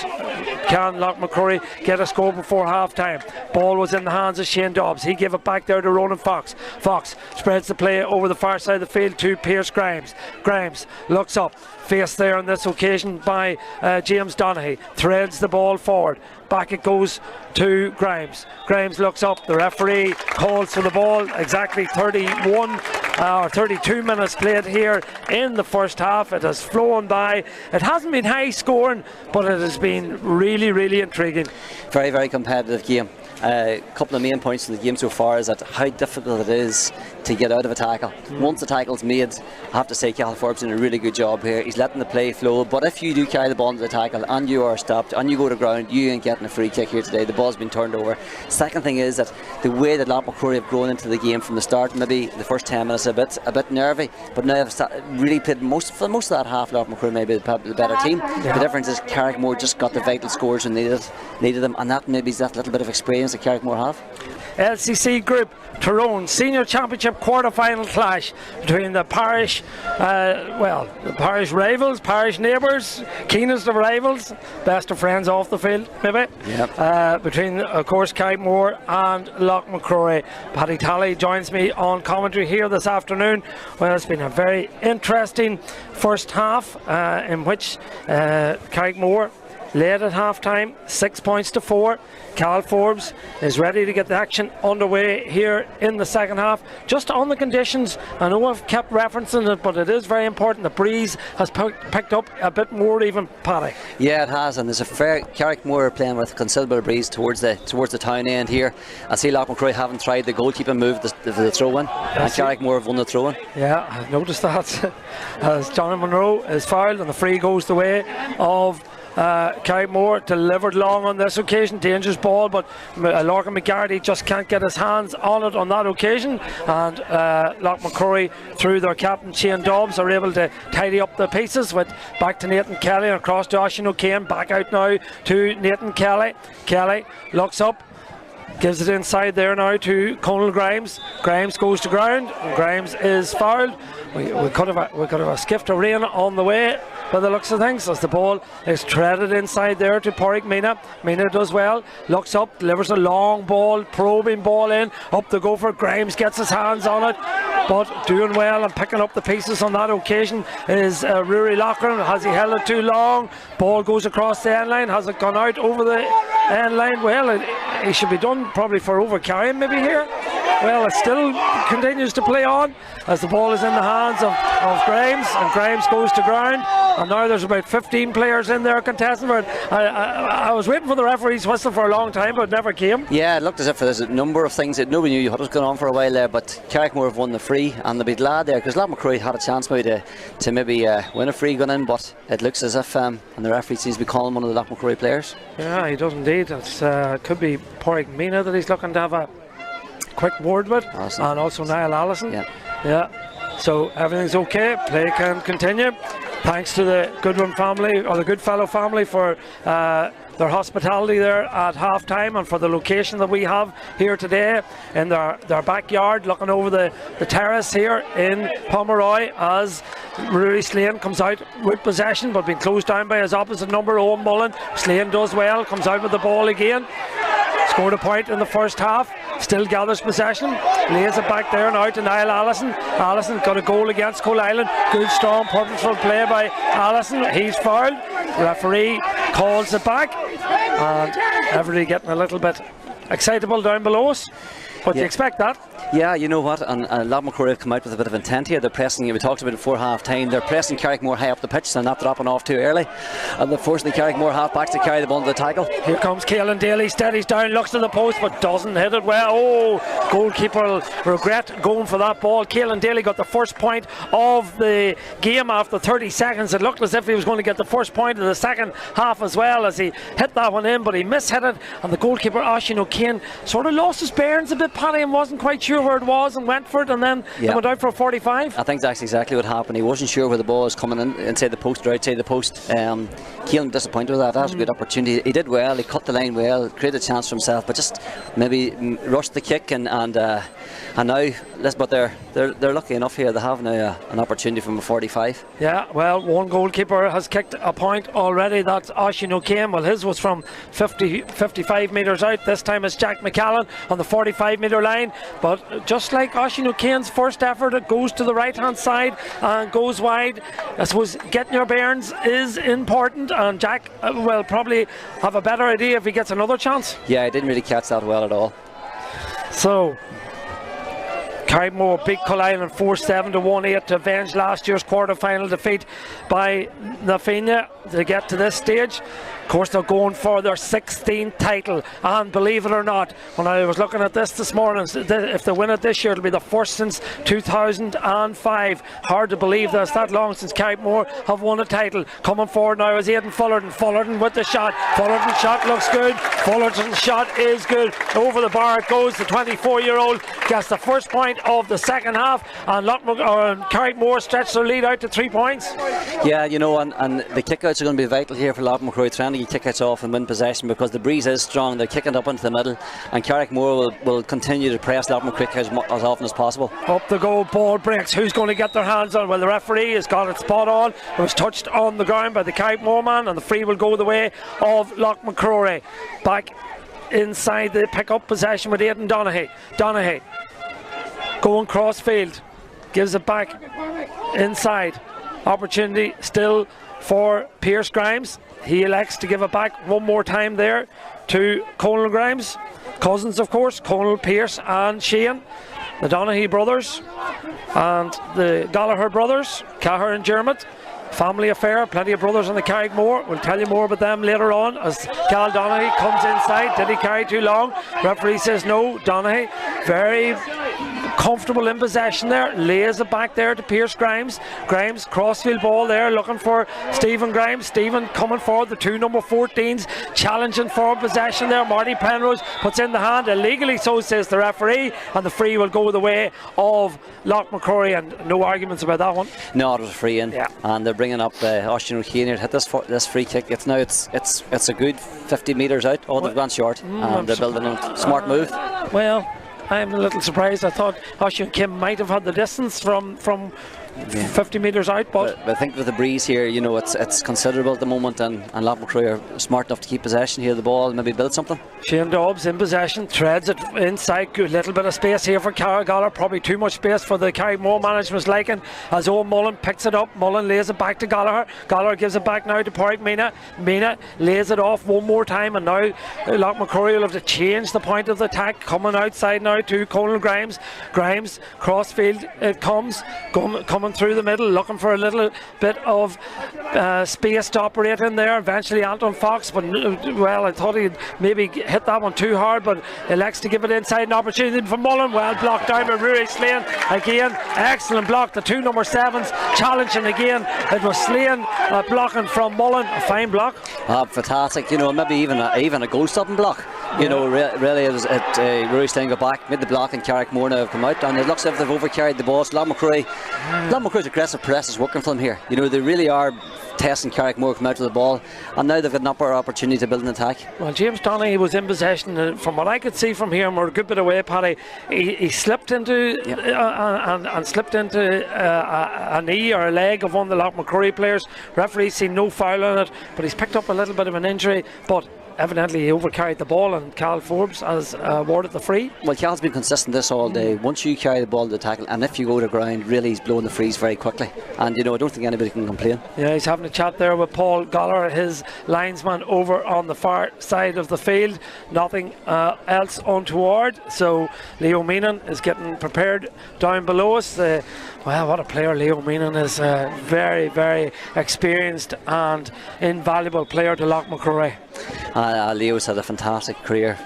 Can Loch Mhic Ruairí get a score before half-time? Ball was in the hands of Shane Dobbs. He gave it back there to Ronan Fox. Fox spreads the play over the far side of the field to Pierce Grimes. Grimes looks up, faced there on this occasion by James Donaghy. Threads the ball forward. Back it goes to Grimes. Grimes looks up. The referee calls for the ball. Exactly 31 or 32 minutes played here in the first half. It has flown by. It hasn't been high scoring, but it has been really, really intriguing. Very, very competitive game. A couple of main points in the game so far is that how difficult it is to get out of a tackle. Once the tackle's made, I have to say Cathal Forbes doing a really good job here. He's letting the play flow, but if you do carry the ball into the tackle and you are stopped and you go to ground, you ain't getting a free kick here today. The ball's been turned over. Second thing is that the way that Loch Mhic Ruairí have grown into the game from the start, maybe the first 10 minutes a bit nervy, but now have really played for most of that half. Loch Mhic Ruairí maybe the better team. The difference is Charraig Mhór just got the vital scores and needed them, and that maybe is that little bit of experience games that Carrickmore have. LCC Group Tyrone Senior Championship quarter-final clash between the parish, the parish rivals, parish neighbours, keenest of rivals, best of friends off the field, maybe. Yep. Between, of course, Carrickmore and Loch Mhic Ruairí. Paddy Talley joins me on commentary here this afternoon. Well, it's been a very interesting first half in which Carrickmore led at half time, 6 points to 4. Cal Forbes is ready to get the action underway here in the second half. Just on the conditions, I know I've kept referencing it, but it is very important. The breeze has picked up a bit more even, Paddy. Yeah, it has, and there's a fair Carrickmore breeze with considerable breeze towards the town end here. I see Loch Mhic Ruairí haven't tried the goalkeeping move for the throw-in, and Carrickmore have won the throw-in. Yeah, I noticed that as Johnny Monroe is fouled and the free goes the way of Carrickmore, delivered long on this occasion, dangerous ball, but Lorcan McGarty just can't get his hands on it on that occasion, and Loch Mhic Ruairí, through their captain Shane Dobbs, are able to tidy up the pieces with back to Nathan Kelly and across to Oisin O'Kane, back out now to Nathan Kelly. Kelly looks up, gives it inside there now to Conal Grimes. Grimes goes to ground, and Grimes is fouled. We could have a skift of rain on the way by the looks of things, as the ball is treaded inside there to Pádraig Mina. Mina does well, looks up, delivers a long ball, probing ball in, up the gopher. Grimes gets his hands on it, but doing well and picking up the pieces on that occasion is Rory Loughran. Has he held it too long? Ball goes across the end line. Has it gone out over the end line? Well, he should be done probably for overcarrying maybe here. Well, it still continues to play on as the ball is in the hands of Grimes, and Grimes goes to ground, and now there's about 15 players in there contesting for it. I was waiting for the referee's whistle for a long time, but it never came. Yeah, it looked as if there's a number of things that nobody knew what was going on for a while there, but Carrickmore have won the free, and they'll be glad there, because Loch Mhic Ruairí had a chance maybe to win a free going in, but it looks as if, and the referee seems to be calling one of the Loch Mhic Ruairí players. Yeah, he does indeed. It could be Pádraig Mina that he's looking to have a quick word with, and also Niall Allison. Yeah. So everything's okay, play can continue. Thanks to the Goodwin family, or the Goodfellow family, for their hospitality there at half time, and for the location that we have here today in their backyard, looking over the terrace here in Pomeroy, as Rory Slane comes out with possession, but being closed down by his opposite number, Owen Mullen. Slane does well, comes out with the ball again. Scored a point in the first half, still gathers possession, lays it back there now to Niall Allison. Allison got a goal against Coal Island. Good, strong, purposeful play by Allison. He's fouled. Referee calls it back, and everybody getting a little bit excitable down below us. But you expect that. Yeah, you know what, and Loch Mhic Ruairí have come out with a bit of intent here. They're pressing, we talked about it before half time, they're pressing Carrickmore high up the pitch, they're not dropping off too early, and they're forcing the Carrickmore half backs to carry the ball into the tackle. Here comes Caelan Daly, steadies down, looks to the post but doesn't hit it well. Oh, goalkeeper will regret going for that ball. Caelan Daly got the first point of the game after 30 seconds. It looked as if he was going to get the first point of the second half as well, as he hit that one in, but he mishit it, and the goalkeeper Oisin O'Kane sort of lost his bearings a bit, Paddy, and wasn't quite sure where it was, and went for it, and then he went out for a 45. I think that's exactly what happened. He wasn't sure where the ball was coming in, inside the post or outside the post. Keelan disappointed with that. That was a good opportunity. He did well, he cut the line well, created a chance for himself, but just maybe rushed the kick, and now, but they're lucky enough here. They have now an opportunity from a 45. Yeah, well, one goalkeeper has kicked a point already. That's Oisin O'Kane. Well, his was from 55 metres out. This time it's Jack McCallan on the 45 metre line, but just like Oisin O'Kane's first effort, it goes to the right hand side and goes wide. I suppose getting your bearings is important, and Jack will probably have a better idea if he gets another chance. Yeah, I didn't really catch that well at all. So Carrickmore beat Coal Island 4-7 to 1-8 to avenge last year's quarter-final defeat by Nafina to get to this stage. Of course, they're going for their 16th title, and believe it or not, when I was looking at this morning, if they win it this year, it'll be the first since 2005. Hard to believe that it's that long since Carrickmore have won a title. Coming forward now is Aidan Fullerton. Fullerton with the shot. Fullerton's shot looks good. Fullerton's shot is good. Over the bar it goes. The 24-year-old gets the first point of the second half, and Carrickmore stretch their lead out to 3 points. Yeah, you know, and the kickouts are going to be vital here for Loch Mhic Ruairí, trying to to get kickouts off and win possession because the breeze is strong. They're kicking it up into the middle, and Charraig Mhór will continue to press Loch Mhic as often as possible. Up the goal, ball breaks. Who's going to get their hands on? Well, the referee has got it spot on. It was touched on the ground by the Charraig Mhór man, and the free will go the way of Loch Mhic Ruairí. Back inside, they pick up possession with Aidan Donaghy. Donaghy going cross field, gives it back inside. Opportunity still for Pierce Grimes. He elects to give it back one more time there to Conall Grimes. Cousins, of course, Conall, Pierce and Shane. The Donaghy brothers and the Gallagher brothers, Cahir and Dermot. Family affair, plenty of brothers on the Charraig Mhór. We'll tell you more about them later on as Cal Donaghy comes inside. Did he carry too long? Referee says no. Donaghy very comfortable in possession there, lays it back there to Pierce Grimes. Grimes, crossfield ball there, looking for Stephen Grimes. Stephen coming forward, the two number 14s challenging for possession there. Marty Penrose puts in the hand, illegally so, says the referee, and the free will go the way of Loch Mhic Ruairí, and no arguments about that one. No, it was a free in, yeah. And they're bringing up Oisin O'Kane here to hit this free kick. It's a good 50 metres out. Oh, they've gone short, and they're building a smart move. Well, I'm a little surprised. I thought Oisin Kim might have had the distance from 50 metres out, but I think with the breeze here, you know, it's considerable at the moment, and Loch Mhic Ruairí are smart enough to keep possession here of the ball and maybe build something. Shane Dobbs in possession, threads it inside. Good little bit of space here for Carragalla, probably too much space for the Charraig Mhór management's liking, as Owen Mullen picks it up. Mullen lays it back to Gallagher. Gallagher gives it back now to Pádraig Mina. Mina lays it off one more time, and now Loch Mhic Ruairí will have to change the point of the attack, coming outside now to Conall Grimes. Grimes crossfield it comes, coming through the middle, looking for a little bit of space to operate in there. Eventually Anton Fox, but well, I thought he'd maybe hit that one too hard, but elects to give it inside. An opportunity for Mullen, well blocked down by Ruairí. Slane again, excellent block. The two number 7s challenging again. It was Slane blocking from Mullen, a fine block. Fantastic, you know, maybe even a goal stopping block. You know, really, it was Ruairí Slane got back, made the block, and Charraig Mhór now have come out, and it looks as if they've overcarried the ball. So Loch Mhic Ruairí's aggressive press is working for them here. You know, they really are testing Charraig Mhór come out with the ball, and now they've got an upper opportunity to build an attack. Well, James Donaghy was in possession, and from what I could see from here, we're a good bit away, Paddy. He slipped into and slipped into a knee or a leg of one of the Loch Mhic Ruairí players. Referee seen no foul on it, but he's picked up a little bit of an injury, but evidently he overcarried the ball, and Cal Forbes has awarded the free. Well, Cal's been consistent this all day. Once you carry the ball to the tackle, and if you go to ground, really he's blowing the frees very quickly, and you know, I don't think anybody can complain. Yeah, he's having a chat there with Paul Gallagher, his linesman over on the far side of the field. Nothing else untoward, so Leo Meenan is getting prepared down below us. Well, what a player Leo Meenan is. Very, very experienced and invaluable player to Loch Mhic Ruairí. Leo's had a fantastic career.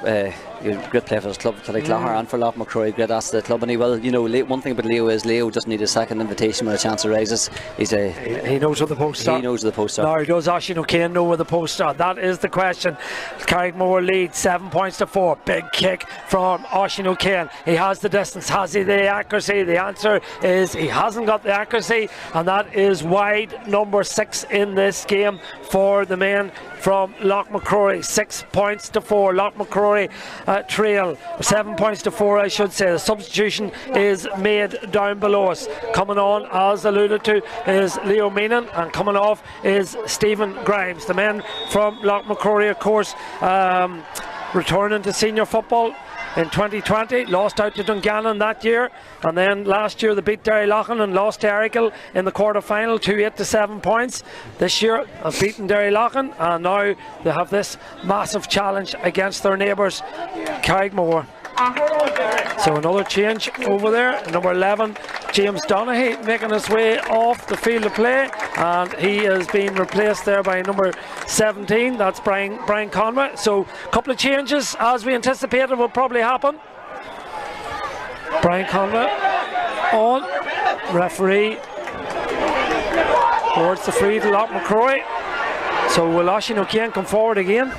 Great player for his club, Killyclahar, and for Loch Mhic Ruairí, great asset to the club. And he will, you know, one thing about Leo is Leo doesn't need a second invitation when a chance arises. He knows where the posts are. He knows where the posts are. Now, does Oisin O'Kane know where the posts are? That is the question. Charraig Mhór leads 7 points to 4. Big kick from Oisin O'Kane. He has the distance. Has he the accuracy? The answer is he hasn't got the accuracy, and that is wide number 6 in this game for the men from Loch Mhic Ruairí. 6 points to 4. Loch Mhic Ruairí trail 7 points to 4, I should say. The substitution is made down below us. Coming on, as alluded to, is Leo Meenan, and coming off is Stephen Grimes. The men from Loch Mhic Ruairí, of course, returning to senior football in 2020, lost out to Dungannon that year, and then last year they beat Derrylochan and lost to Errigal in the quarter-final, 2-8 to 7 points. This year have beaten Derrylochan, and now they have this massive challenge against their neighbours, Charraig Mhór. So another change over there. Number 11, James Donaghy, making his way off the field of play, and he has been replaced there by number 17. That's Brian Conway. So a couple of changes, as we anticipated, will probably happen. Brian Conway on. Referee awards the free to Loch Mhic Ruairí. So will Oisin O'Kane come forward again?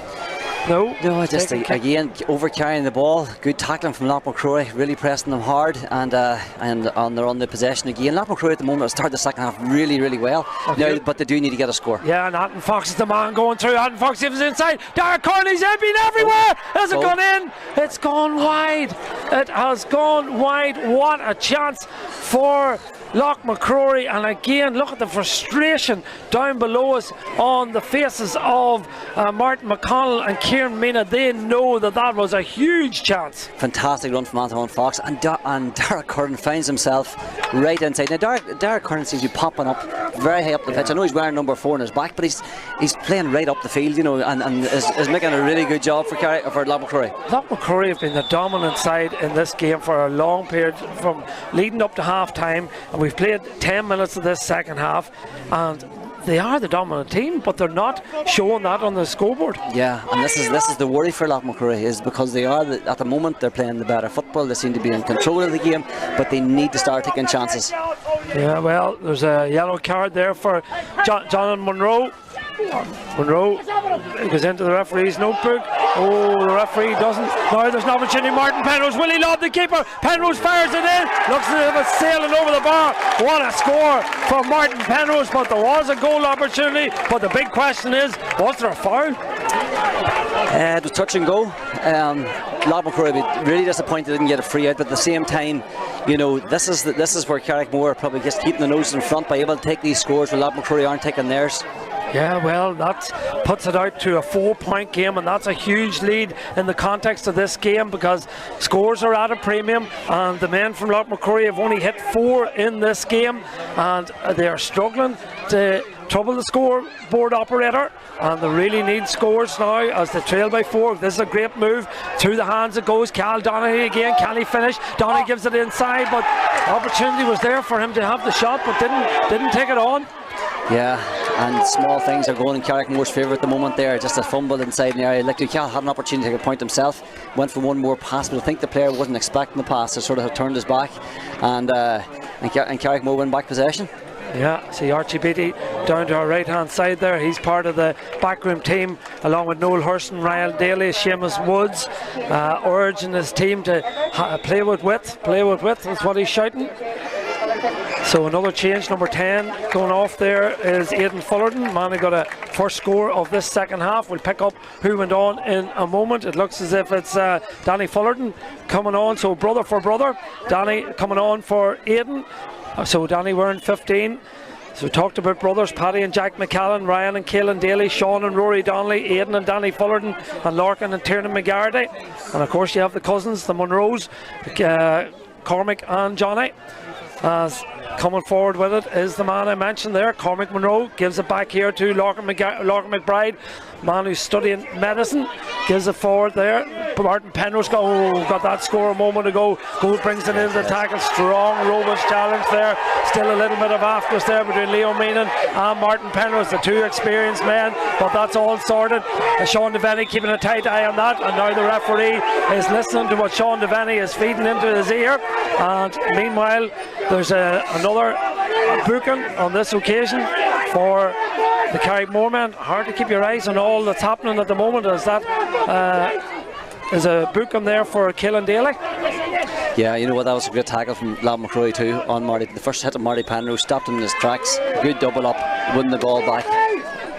No, just again over carrying the ball. Good tackling from Loch Mhic Ruairí, really pressing them hard, and on the possession again. Loch Mhic Ruairí at the moment started the second half really well. Now, but they do need to get a score. Yeah, and Anton Fox is the man going through. Anton Fox gives it inside. Derek Corley's been everywhere. Has it gone in? It's gone wide. It has gone wide. What a chance for Loch Mhic Ruairí, and again look at the frustration down below us on the faces of Martin McConnell and Kieran Mina. They know that was a huge chance. Fantastic run from Anton Fox, and Derek Curran finds himself right inside. Now Derek Curran seems to be popping up very high up the pitch. I know he's wearing number 4 on his back, but he's playing right up the field, you know, and is making a really good job for Loch Mhic Ruairí. Loch Mhic Ruairí have been the dominant side in this game for a long period, from leading up to half time, and we've played 10 minutes of this second half, and they are the dominant team, but they're not showing that on the scoreboard. Yeah, and this is the worry for Loch Mhic Ruairí, is because they are at the moment they're playing the better football. They seem to be in control of the game, but they need to start taking chances. Yeah, well, there's a yellow card there for Jonathan Monroe. Monroe goes into the referee's notebook. Oh, the referee doesn't. Now there's an opportunity. Martin Penrose, will he lob the keeper? Penrose fires it in. Looks as if it's sailing over the bar. What a score for Martin Penrose, but there was a goal opportunity. But the big question is, was there a foul? It was touch and go. Loch Mhic Ruairí really disappointed they didn't get a free out, but at the same time, you know, this is where Charraig Mhór probably just keeping the nose in front by able to take these scores where Loch Mhic Ruairí aren't taking theirs. Yeah, well, that puts it out to a 4-point game, and that's a huge lead in the context of this game, because scores are at a premium, and the men from Loch Mhic Ruairí have only hit 4 in this game, and they are struggling to trouble the scoreboard operator, and they really need scores now as they trail by 4. This is a great move. Through the hands it goes. Cal Donaghy again. Can he finish? Donaghy gives it inside, but opportunity was there for him to have the shot, but didn't take it on. Yeah, and small things are going in Charraig Mhór's favour at the moment there. Just a fumble inside the area. Like, Cal had an opportunity to take a point himself. Went for one more pass, but I think the player wasn't expecting the pass, so sort of turned his back, and Charraig Mhór win back possession. Yeah, see Archie Beattie down to our right hand side there. He's part of the backroom team along with Noel Hurston, Ryan Daly, Seamus Woods, urging his team to play with width is what he's shouting. So another change, number 10 going off there is Aidan Fullerton. Man who got a first score of this second half. We'll pick up who went on in a moment. It looks as if it's Danny Fullerton coming on, so brother for brother. Danny coming on for Aidan. So Danny wearing 15. So we talked about brothers, Paddy and Jack McCallan, Ryan and Caelan Daly, Sean and Rory Donnelly, Aidan and Danny Fullerton, and Larkin and Tiernan McGarty. And of course you have the cousins, the Monroes, Cormac and Johnny. Coming forward with it is the man I mentioned there, Cormac Monroe. Gives it back here to Larkin McBride, man who's studying medicine. Gives it forward there. Martin Penrose got that score a moment ago. Gould brings it into the tackle. Strong, robust challenge there. Still a little bit of afterness there between Leo Meenan and Martin Penrose, the two experienced men, but that's all sorted. Sean Devaney keeping a tight eye on that, and now the referee is listening to what Sean Devaney is feeding into his ear. And meanwhile, there's another booking on this occasion for the Charraig Mhór men. Hard to keep your eyes on all that's happening at the moment, as that is a booking there for Caelan Daly. Yeah, you know what, that was a great tackle from Loch Mhic Ruairí too on Marty. The first hit of Marty Penrose stopped him in his tracks. Good double up, winning the ball back.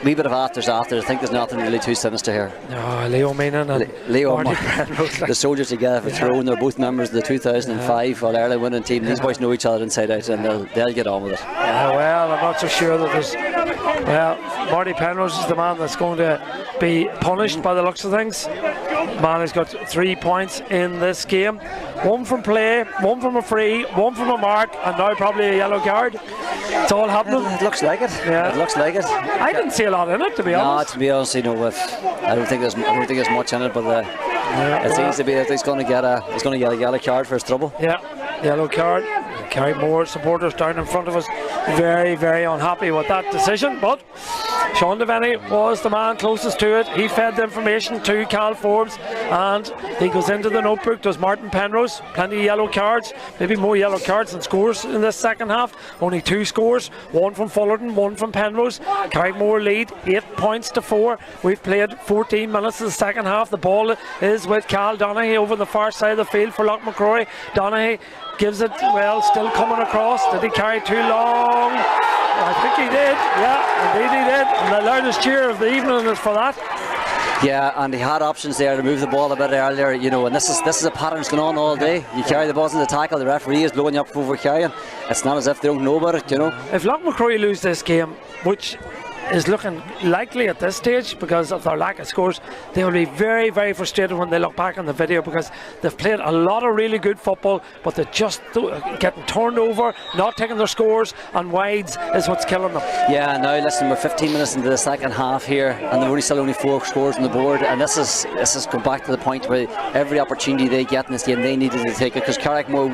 Wee bit of afters after. I think there's nothing really too sinister here. No, Leo Meenan and Leo Marty Penrose, the soldiers together for Tyrone. They're both members of the 2005 All-Ireland winning team. These boys know each other inside out, and they'll get on with it. Yeah, well, I'm not so sure that there's. Well, Marty Penrose is the man that's going to be punished by the looks of things. Man has got 3 points in this game. One from play, one from a free, one from a mark, and now probably a yellow card. It's all happening. It looks like it. Yeah. It looks like it. I didn't see a lot in it, to be honest. No, to be honest, you know, I don't think there's much in it, but it seems to be that he's going to get a yellow card for his trouble. Yeah, yellow card. Charraig Mhór supporters down in front of us very, very unhappy with that decision, but Sean Devaney was the man closest to it. He fed the information to Cal Forbes, and he goes into the notebook. Does Martin Penrose? Plenty of yellow cards, maybe more yellow cards than scores in this second half. Only 2 scores, 1 from Fullerton, 1 from Penrose. Charraig Mhór lead 8 points to 4. We've played 14 minutes in the second half. The ball is with Cal Donaghy over the far side of the field for Loch Mhic Ruairí. Donaghy gives it, well, still coming across. Did he carry too long? I think he did. Yeah, indeed he did. And the loudest cheer of the evening is for that. Yeah, and he had options there to move the ball a bit earlier, you know, and this is a pattern that's going on all day. You carry the balls in the tackle, the referee is blowing you up for carrying. It's not as if they don't know about it, you know. If Loch Mhic Ruairí lose this game, which is looking likely at this stage because of their lack of scores, they will be very, very frustrated when they look back on the video, because they've played a lot of really good football, but they're just getting turned over, not taking their scores, and wides is what's killing them. Yeah, now listen, we're 15 minutes into the second half here, and they've only 4 scores on the board, and this is going back to the point where every opportunity they get in this game, they needed to take it, because Charraig Mhór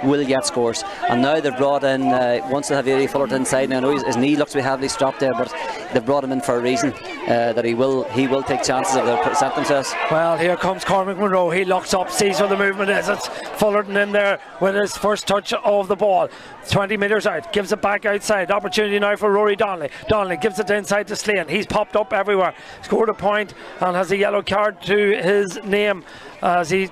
will get scores, and now they've brought in once they have Eddie Fullerton inside. Now I know his knee looks to be heavily strapped there, but they've brought him in for a reason, that he will take chances if they present themselves. Well, here comes Cormac Monroe. He looks up, sees where the movement is. It's Fullerton in there with his first touch of the ball. 20 metres out, gives it back outside. Opportunity now for Rory Donnelly. Donnelly gives it inside to Slane. He's popped up everywhere. Scored a point and has a yellow card to his name as he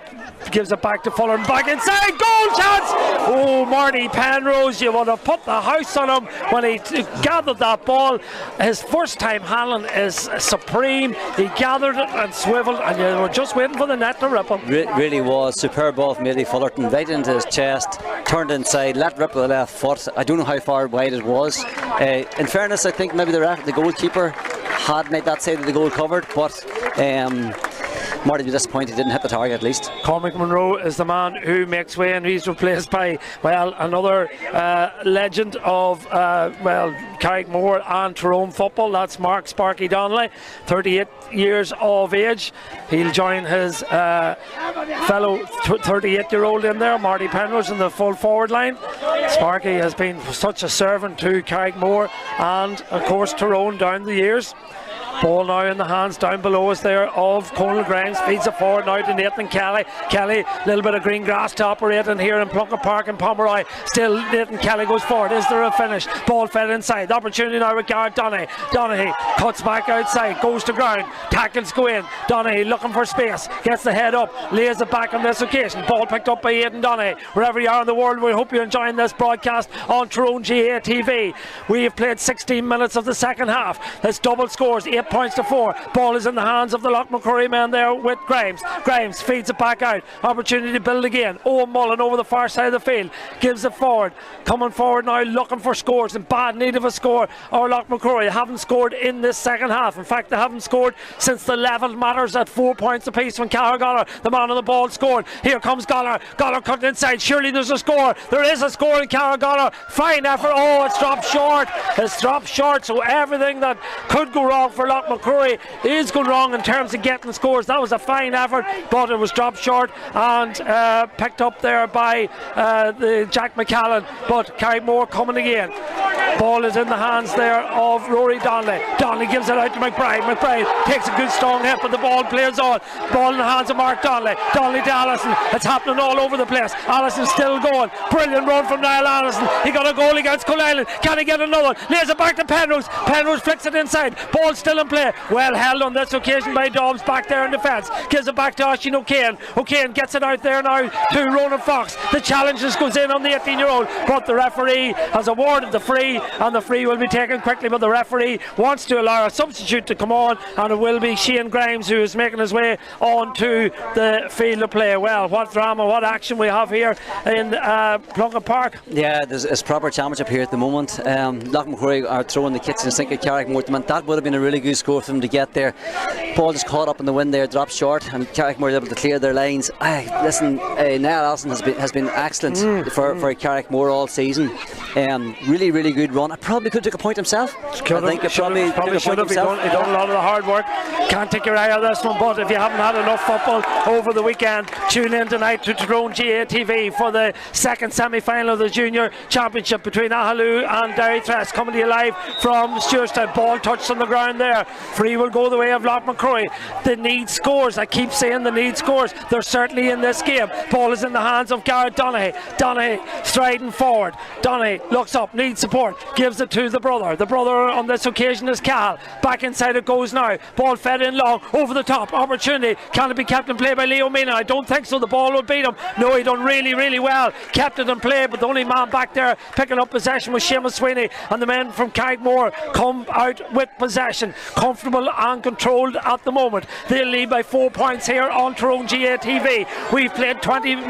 gives it back to Fullerton. Back inside, goal chance! Oh, Marty Penrose, you would have put the house on him when he gathered that ball. His first time handling is supreme. He gathered it and swiveled, and you were just waiting for the net to rip him. Really was superb ball from Eddie Fullerton, right into his chest, turned inside, let rip with the left foot. I don't know how far wide it was. In fairness, I think maybe the goalkeeper had made that side of the goal covered, but Marty was disappointed he didn't hit the target at least. Cormac Monroe is the man who makes way, and he's replaced by, well, another legend of, Charraig Mhór and Tyrone football. That's Mark Sparky Donnelly, 38 years of age. He'll join his fellow 38-year-old in there, Marty Penrose, in the full forward line. Sparky has been such a servant to Charraig Mhór and, of course, Tyrone down the years. Ball now in the hands down below us there of Conal Grimes. Feeds it forward now to Nathan Kelly. Kelly, a little bit of green grass to operate in here in Plunkett Park in Pomeroy. Still Nathan Kelly goes forward. Is there a finish? Ball fed inside. The opportunity now with Garrett Donaghy. Donaghy cuts back outside, goes to ground. Tackles go in. Donaghy looking for space. Gets the head up. Lays it back on this occasion. Ball picked up by Aidan Donaghy. Wherever you are in the world, we hope you're enjoying this broadcast on Tyrone GA TV. We have played 16 minutes of the second half. It's double scores. 8 points to 4. Ball is in the hands of the Loch Mhic Ruairí man there with Grimes. Grimes feeds it back out. Opportunity to build again. Owen Mullen over the far side of the field. Gives it forward. Coming forward now, looking for scores. In bad need of a score. Our Loch Mhic Ruairí haven't scored in this second half. In fact, they haven't scored since the level matters at 4 points apiece when Cahir Gollar, the man on the ball, scored. Here comes Gollar. Gollar cutting inside. Surely there's a score. There is a score in Cahir Gollar. Fine effort. Oh, it's dropped short. It's dropped short. So everything that could go wrong for Loch Mhic Ruairí is going wrong in terms of getting scores. That was a fine effort, but it was dropped short and picked up there by the Jack McCallan. But Charraig Mhór coming again. Ball is in the hands there of Rory Donnelly. Donnelly gives it out to McBride. McBride takes a good strong hit, but the ball plays on. Ball in the hands of Mark Donnelly. Donnelly to Allison. It's happening all over the place. Allison still going. Brilliant run from Niall Allison. He got a goal against Connollys. Can he get another one? Lays it back to Penrose. Penrose flicks it inside. Ball still in play. Well held on this occasion by Dobbs back there in defence. Gives it back to Oisin O'Kane. O'Kane gets it out there now to Ronan Fox. The challenge just goes in on the 18-year-old, but the referee has awarded the free, and the free will be taken quickly, but the referee wants to allow a substitute to come on, and it will be Shane Grimes who is making his way onto the field of play. Well, what drama, what action we have here in Plunkett Park. Yeah, it's proper championship here at the moment. Loch Mhic Ruairí are throwing the kitchen sink at Charraig Mhór. That would have been a really good score for them to get there. Ball just caught up in the wind there, dropped short, and Charraig Mhór able to clear their lines. Listen, Niall Allison has been excellent for Charraig Mhór all season. Really good good run. I probably could take a point himself. Probably should have. He done a lot of the hard work. Can't take your eye out of this one, but if you haven't had enough football over the weekend, tune in tonight to Tyrone GA TV for the second semi-final of the Junior Championship between Ahalou and Derry Thress, coming to you live from Stewartstown. Ball touched on the ground there. Free will go the way of Loch Mhic Ruairí. They need scores. I keep saying they need scores. They're certainly in this game. Ball is in the hands of Garrett Donaghy. Donaghy striding forward. Donaghy looks up, needs support, gives it to the brother. The brother on this occasion is Cahill. Back inside it goes now. Ball fed in long, over the top. Opportunity. Can it be kept in play by Leo Mina? I don't think so. The ball will beat him. No, he done really well. Kept it in play, but the only man back there picking up possession was Seamus Sweeney, and the men from Charraig Mhór come out with possession. Comfortable and controlled at the moment. They'll lead by 4 points here on Tyrone GA TV. We've played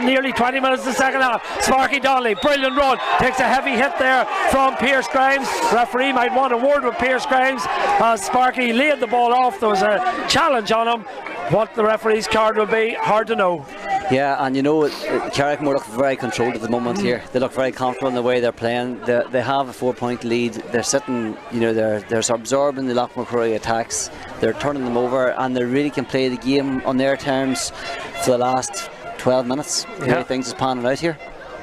nearly 20 minutes in the second half. Sparky Donnelly, brilliant run. Takes a heavy hit there from Pierce Grimes. Referee might want a word with Pierce Grimes as Sparky laid the ball off. There was a challenge on him. What the referee's card will be, hard to know. Yeah, and you know, Charraig Mhór look very controlled at the moment here. They look very comfortable in the way they're playing. They have a 4 point lead. They're sitting, you know, they're absorbing the Loch Mhic Ruairí attacks. They're turning them over, and they really can play the game on their terms for the last 12 minutes. The way things is panning out here.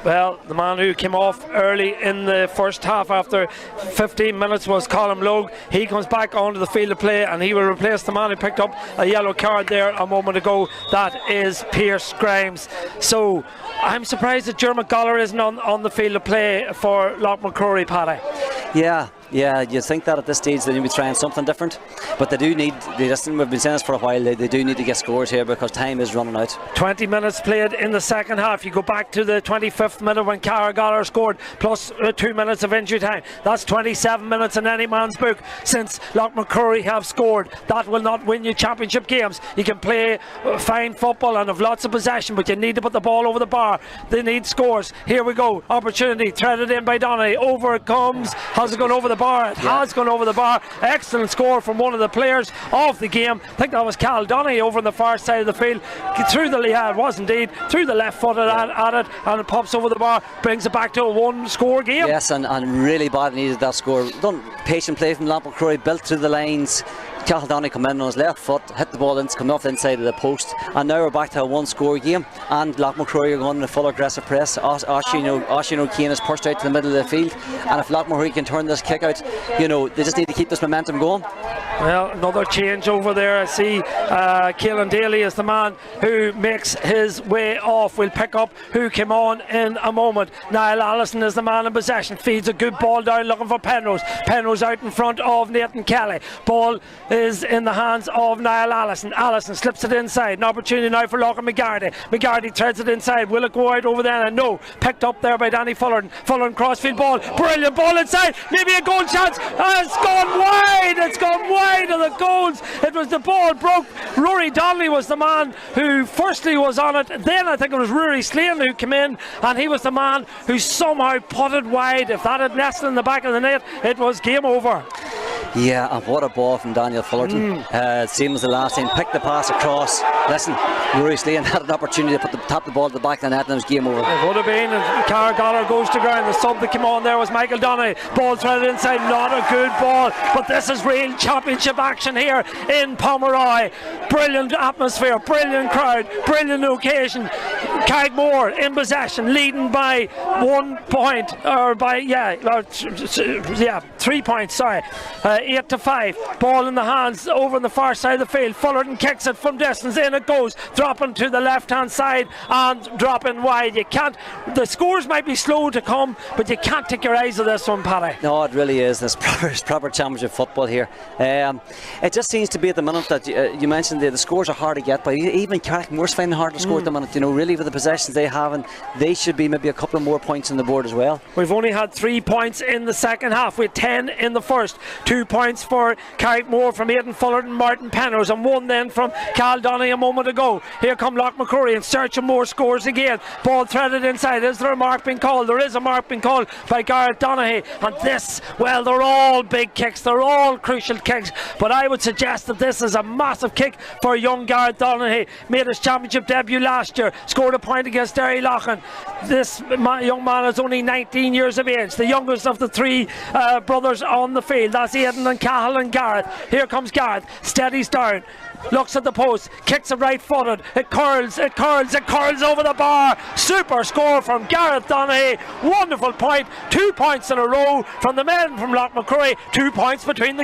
Well, the man who came off early in the first half after 15 minutes was Colin Logue. He comes back onto the field of play, and he will replace the man who picked up a yellow card there a moment ago. That is Pierce Grimes. So I'm surprised that Jack McCallan isn't on the field of play for Loch Mhic Ruairí, Paddy. Yeah, you think that at this stage they need to be trying something different, but they do need, we've been saying this for a while, they do need to get scores here because time is running out. 20 minutes played in the second half. You go back to the 25th minute when Cara Gallagher scored, plus 2 minutes of injury time. That's 27 minutes in any man's book since Loch Mhic Ruairí have scored. That will not win you championship games. You can play fine football and have lots of possession, but you need to put the ball over the bar. They need scores. Here we go, opportunity threaded in by Donaghy. Over it comes. Has it gone over the bar? It has gone over the bar. Excellent score from one of the players of the game. I think that was Cal Donaghy over on the far side of the field. Through the left foot at it, and it pops over the bar, brings it back to a one score game. Yes, and really bad needed that score. Done patient play from Loch Mhic Ruairí, built through the lines. Cahill Donaghy come in on his left foot, hit the ball in, come off the inside of the post, and now we're back to a one score game, and Loch Mhic Ruairí are going in a full aggressive press. Oisin O'Kane is pushed out to the middle of the field, and if Loch Mhic Ruairí can turn this kick out, you know, they just need to keep this momentum going. Well, another change over there. I see Keelan Daly is the man who makes his way off. We'll pick up who came on in a moment. Niall Allison is the man in possession, feeds a good ball down looking for Penrose. Penrose out in front of Nathan Kelly. Ball is in the hands of Niall Allison. Allison slips it inside. An opportunity now for Logan McGarty. McGarty threads it inside. Will it go out over there? And no. Picked up there by Danny Fullerton. Fullerton crossfield ball. Brilliant ball inside. Maybe a goal chance. It's gone wide. It's gone wide of the goals. It was the ball broke. Rory Donnelly was the man who firstly was on it. Then I think it was Rory Slane who came in, and he was the man who somehow putted wide. If that had nested in the back of the net, it was game over. Yeah, and what a ball from Daniel Fullerton. Same as the last time, picked the pass across. Listen, Rory Slane had an opportunity to tap the ball to the back of the net, and it was game over. It would have been, and Cara Gallagher goes to ground. The sub that came on there was Michael Donaghy. Ball threaded inside, not a good ball, but this is real championship action here in Pomeroy. Brilliant atmosphere, brilliant crowd, brilliant occasion. Charraig Mhór in possession, leading by 1 point, or by 3 points, sorry. 8-5. Ball in the hands over on the far side of the field. Fullerton kicks it from distance. In it goes, dropping to the left hand side and dropping wide. You can't, the scores might be slow to come, but you can't take your eyes off this one, Paddy. No, it really is. This proper championship football here. It just seems to be at the minute that you mentioned the scores are hard to get by. Even Charraig Mhór's finding hard to score at the minute. You know, really with the possessions they have, and they should be maybe a couple of more points on the board as well. We've only had 3 points in the second half. We had 10 in the first. 2 points for Charraig Mhór from Aidan Fullerton, Martin Penrose, and 1 then from Cal Donaghy a moment moment ago. Here come Loch McCrory in search of more scores again. Ball threaded inside. Is there a mark being called? There is a mark being called by Gareth Donaghy. And this, well, they're all big kicks. They're all crucial kicks. But I would suggest that this is a massive kick for young Gareth Donaghy. Made his championship debut last year. Scored a point against Derry Loughlin. This young man is only 19 years of age. The youngest of the three brothers on the field. That's Aidan and Cahill and Gareth. Here comes Gareth. Steadies down. Looks at the post, kicks it right footed, it curls over the bar. Super score from Gareth Donaghy. Wonderful point, 2 points in a row from the men from Loch McCrory. 2 points between the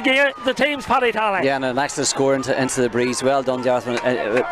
teams, Paddy Tally. Yeah, and an excellent score into the breeze. Well done, Gareth,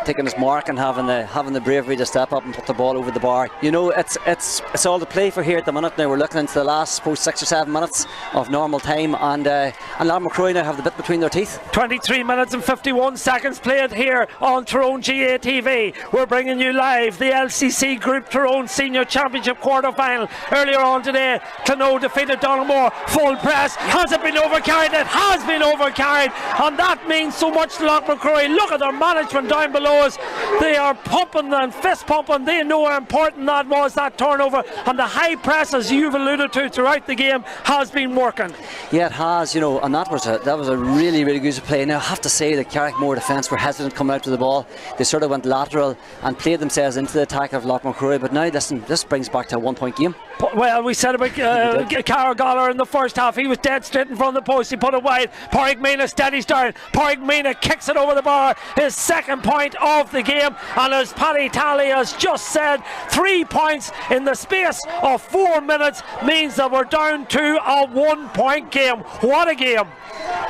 taking his mark and having the bravery to step up and put the ball over the bar. You know, it's all to play for here at the minute. Now we're looking into the last 6 or 7 minutes of normal time, and Loch McCrory now have the bit between their teeth. 23 minutes and 51 seconds played here on Tyrone GA TV. We're bringing you live the LCC Group Tyrone Senior Championship quarter-final. Earlier on today, Connollys defeated Donegal. Full press. Has it been overcarried? It has been overcarried, and that means so much to Loch McCrory. Look at their management down below us. They are pumping and fist pumping. They know how important that was, that turnover, and the high press, as you've alluded to throughout the game, has been working. Yeah, it has, you know, and that was a really, really good play. Now I have to say the Charraig Mhór defence were hesitant coming out to the ball. They sort of went lateral and played themselves into the attack of Loch McCrory, but now listen, this brings back to a 1 point game. Well, we said about Cara Galler in the first half. He was dead straight in front of the post. He put it wide. Pádraig Mina steadies down. Pádraig Mina kicks it over the bar. His second point of the game, and as Paddy Tally has just said, 3 points in the space of 4 minutes means that we're down to a 1 point game. What a game!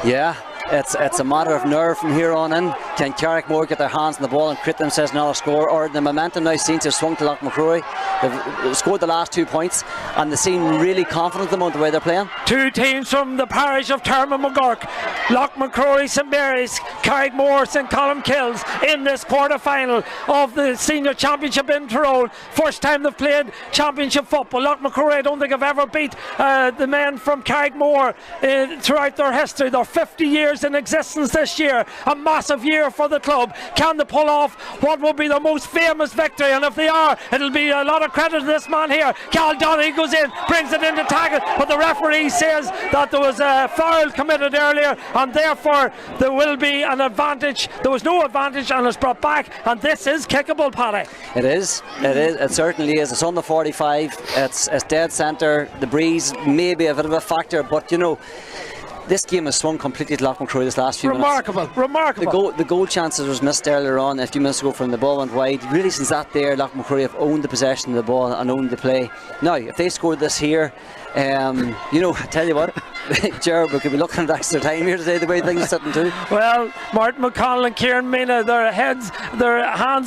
Yeah, it's a matter of nerve from here on in. Can Charraig Mhór get their hands on the ball and create themselves another score, or the momentum now seems to have swung to Loch McCrory? They've scored the last 2 points and they seem really confident at the moment the way they're playing. Two teams from the parish of Tyrone McGurk, Loch McCrory, St Mary's, Charraig Mhór, St Columkills in this quarter final of the Senior Championship in Tyrone. First time they've played championship football. Loch McCrory, I don't think have ever beat the men from Charraig Mhór throughout their history. They're 50 years in existence this year. A massive year for the club. Can they pull off what will be their most famous victory? And if they are, it'll be a lot of credit to this man here. Cal Donaghy goes in, brings it into tackle, but the referee says that there was a foul committed earlier, and therefore there will be an advantage. There was no advantage, and it's brought back, and this is kickable, Paddy. It is. It certainly is. It's on the 45. It's dead centre. The breeze may be a bit of a factor, but you know, this game has swung completely to Loch McCrory this last few minutes. Remarkable. The goal chances was missed earlier on a few minutes ago from the ball went wide. Really, since that there, Loch McCrory have owned the possession of the ball and owned the play. Now, if they scored this here, you know, I tell you what, Jared, we could be looking at extra time here today, the way things are sitting too. Well, Martin McConnell and Kieran Mina, their hands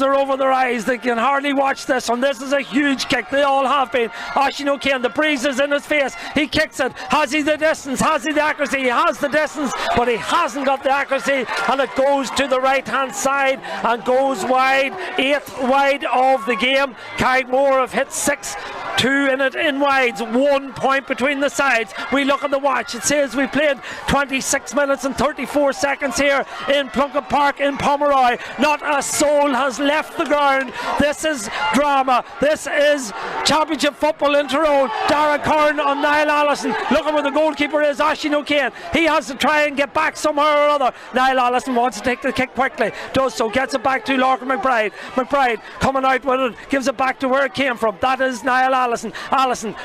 are over their eyes. They can hardly watch this, and this is a huge kick. They all have been. Oisin O'Kane, the breeze is in his face. He kicks it. Has he the distance? Has he the accuracy? He has the distance, but he hasn't got the accuracy, and it goes to the right hand side and goes wide. 8th wide of the game. Charraig Mhór have hit 6. 2 in it in wides, 1 point between the sides. We look at the watch, it says we played 26 minutes and 34 seconds here in Plunkett Park in Pomeroy. Not a soul has left the ground. This is drama. This is championship football in Tyrone. Dara Curran on Niall Allison. Look at where the goalkeeper is, Oisin O'Kane. He has to try and get back somehow or other. Niall Allison wants to take the kick quickly, does so, gets it back to Lorcan McBride. McBride coming out with it, gives it back to where it came from. That is Niall Allison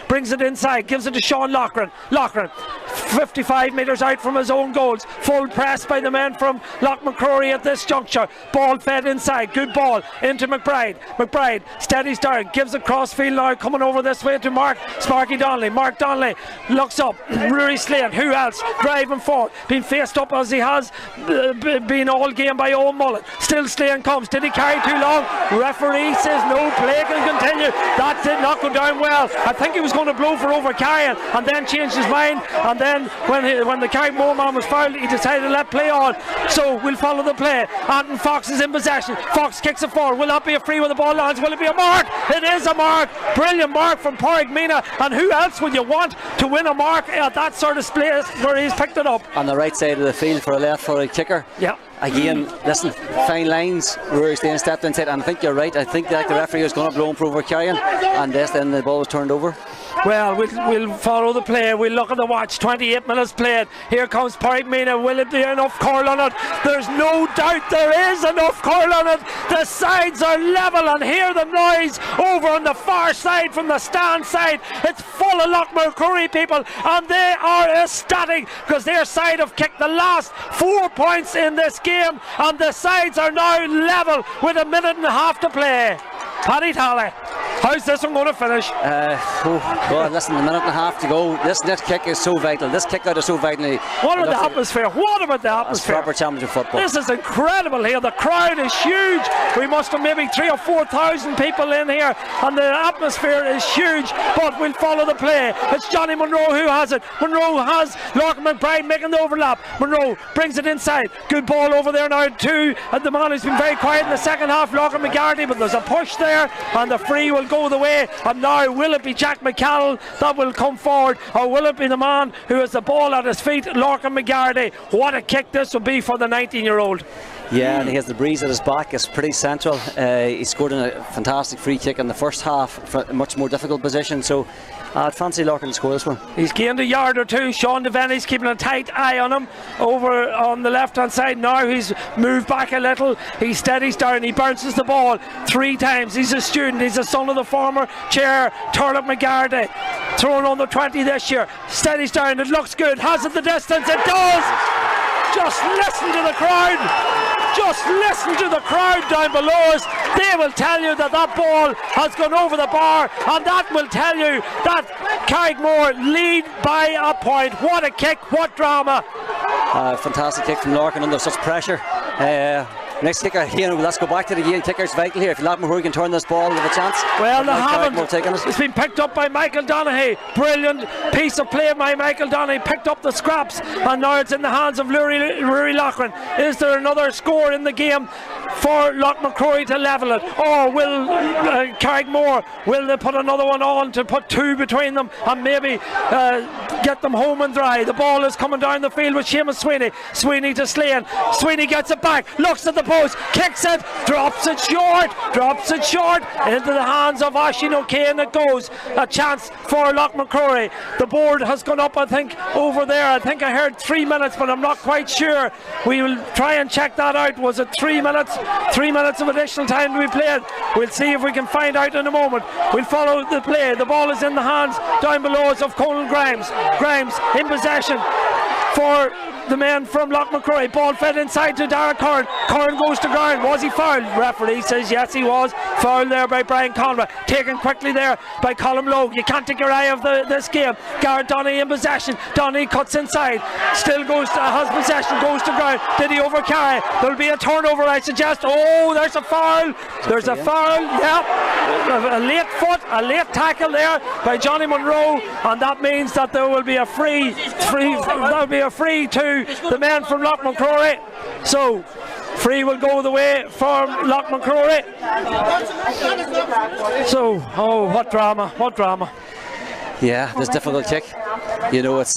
brings it inside, gives it to Sean Loughran. 55 metres out from his own goals. Full press by the men from Loch McCrory at this juncture. Ball fed inside, good ball into McBride. McBride steadies down, gives it cross field now, coming over this way to Sparky Donnelly. Mark Donnelly looks up. Rory Slane, who else? Driving forward, being faced up as he has been all game by Owen Mullen. Still Slane comes. Did he carry too long? Referee says no play can continue. That did not go down well. I think he was going to blow for overcarrying and then changed his mind, and then when the Charraig Mhór man was fouled, he decided to let play on. So we'll follow the play. Anton Fox is in possession. Fox kicks it forward. Will that be a free when the ball lands? Will it be a mark? It is a mark. Brilliant mark from Pádraig Mina, and who else would you want to win a mark at that sort of place where he's picked it up. On the right side of the field for a left-footed kicker. Yeah. Again, listen, fine lines. Rory Steen stepped inside, and I think you're right. I think that the referee was going to blow him for over carrying, and then the ball was turned over. Well, we'll follow the play. We'll look at the watch. 28 minutes played. Here comes Pádraig Mhór. Will it be enough curl on it? There's no doubt there is enough curl on it. The sides are level, and hear the noise over on the far side from the stand side. It's full of Loch Mhic Ruairí people, and they are ecstatic because their side have kicked the last 4 points in this game, and the sides are now level with a minute and a half to play. Paddy Talley, how's this one going to finish? God, listen, a minute and a half to go. This kick is so vital. This kick out is so vital. What about the atmosphere? What about the atmosphere? Proper championship football. This is incredible here. The crowd is huge. We must have maybe 3,000 or 4,000 people in here, and the atmosphere is huge. But we'll follow the play. It's Johnny Munro who has it. Munro has Lorcan McBride making the overlap. Munro brings it inside. Good ball over there now too. And the man has been very quiet in the second half, Lorcan McGarty, but there's a push there, and the free will go the way. And now will it be Jack McCallan that will come forward, or will it be the man who has the ball at his feet, Lorcan McGarty? What a kick this will be for the 19-year-old. Yeah, and he has the breeze at his back. It's pretty central. He scored in a fantastic free kick in the first half from a much more difficult position, so I'd fancy Lorcan to score this one. He's gained a yard or two. Sean Devaney's keeping a tight eye on him over on the left hand side. Now he's moved back a little. He steadies down. He bounces the ball 3 times. He's a student. He's a son of the former chair, Turlough McGarty. Thrown on the 20 this year. Steadies down. It looks good. Has it the distance? It does. Just listen to the crowd. Just listen to the crowd down below us. They will tell you that that ball has gone over the bar, and that will tell you that Charraig Mhór lead by a point. What a kick, what drama. Fantastic kick from Lorcan under such pressure. Next kicker, let's go back to the game. Kicker's vital here. If Loch Mhic Ruairí can turn this ball, they have a chance. Well, they haven't. It's been picked up by Michael Donaghy. Brilliant piece of play by Michael Donaghy. Picked up the scraps, and now it's in the hands of Rory Loughran. Is there another score in the game for Loch Mhic Ruairí to level it? Or will Charraig Mhór, will they put another one on to put 2 between them and maybe get them home and dry? The ball is coming down the field with Seamus Sweeney. Sweeney to Slane. Sweeney gets it back, looks at the post, kicks it, drops it short into the hands of Oisín O'Kane. It goes. A chance for Loch Mhic Ruairí. The board has gone up, I think, over there. I think I heard 3 minutes, but I'm not quite sure. We will try and check that out. Was it 3 minutes? 3 minutes of additional time to be played. We'll see if we can find out in a moment. We'll follow the play. The ball is in the hands down below us of Conal Grimes. Grimes in possession for the man from Loch Mhic Ruairí. Ball fed inside to Darragh Curran. Curran goes to ground. Was he fouled? Referee says yes, he was. Fouled there by Brian Conway. Taken quickly there by Colm Logue. You can't take your eye off this game. Garrett Donaghy in possession. Donaghy cuts inside. Still has possession. Goes to ground. Did he overcarry? There'll be a turnover, I suggest. Oh, there's a foul. There's a foul. Yeah. A late foot. A late tackle there by Johnny Munro, and that means that there will be a free. That will be a free to the man from Loch Mhic Ruairí. So free will go the way for Loch Mhic Ruairí. So, what drama. Yeah, this difficult kick. You know, it's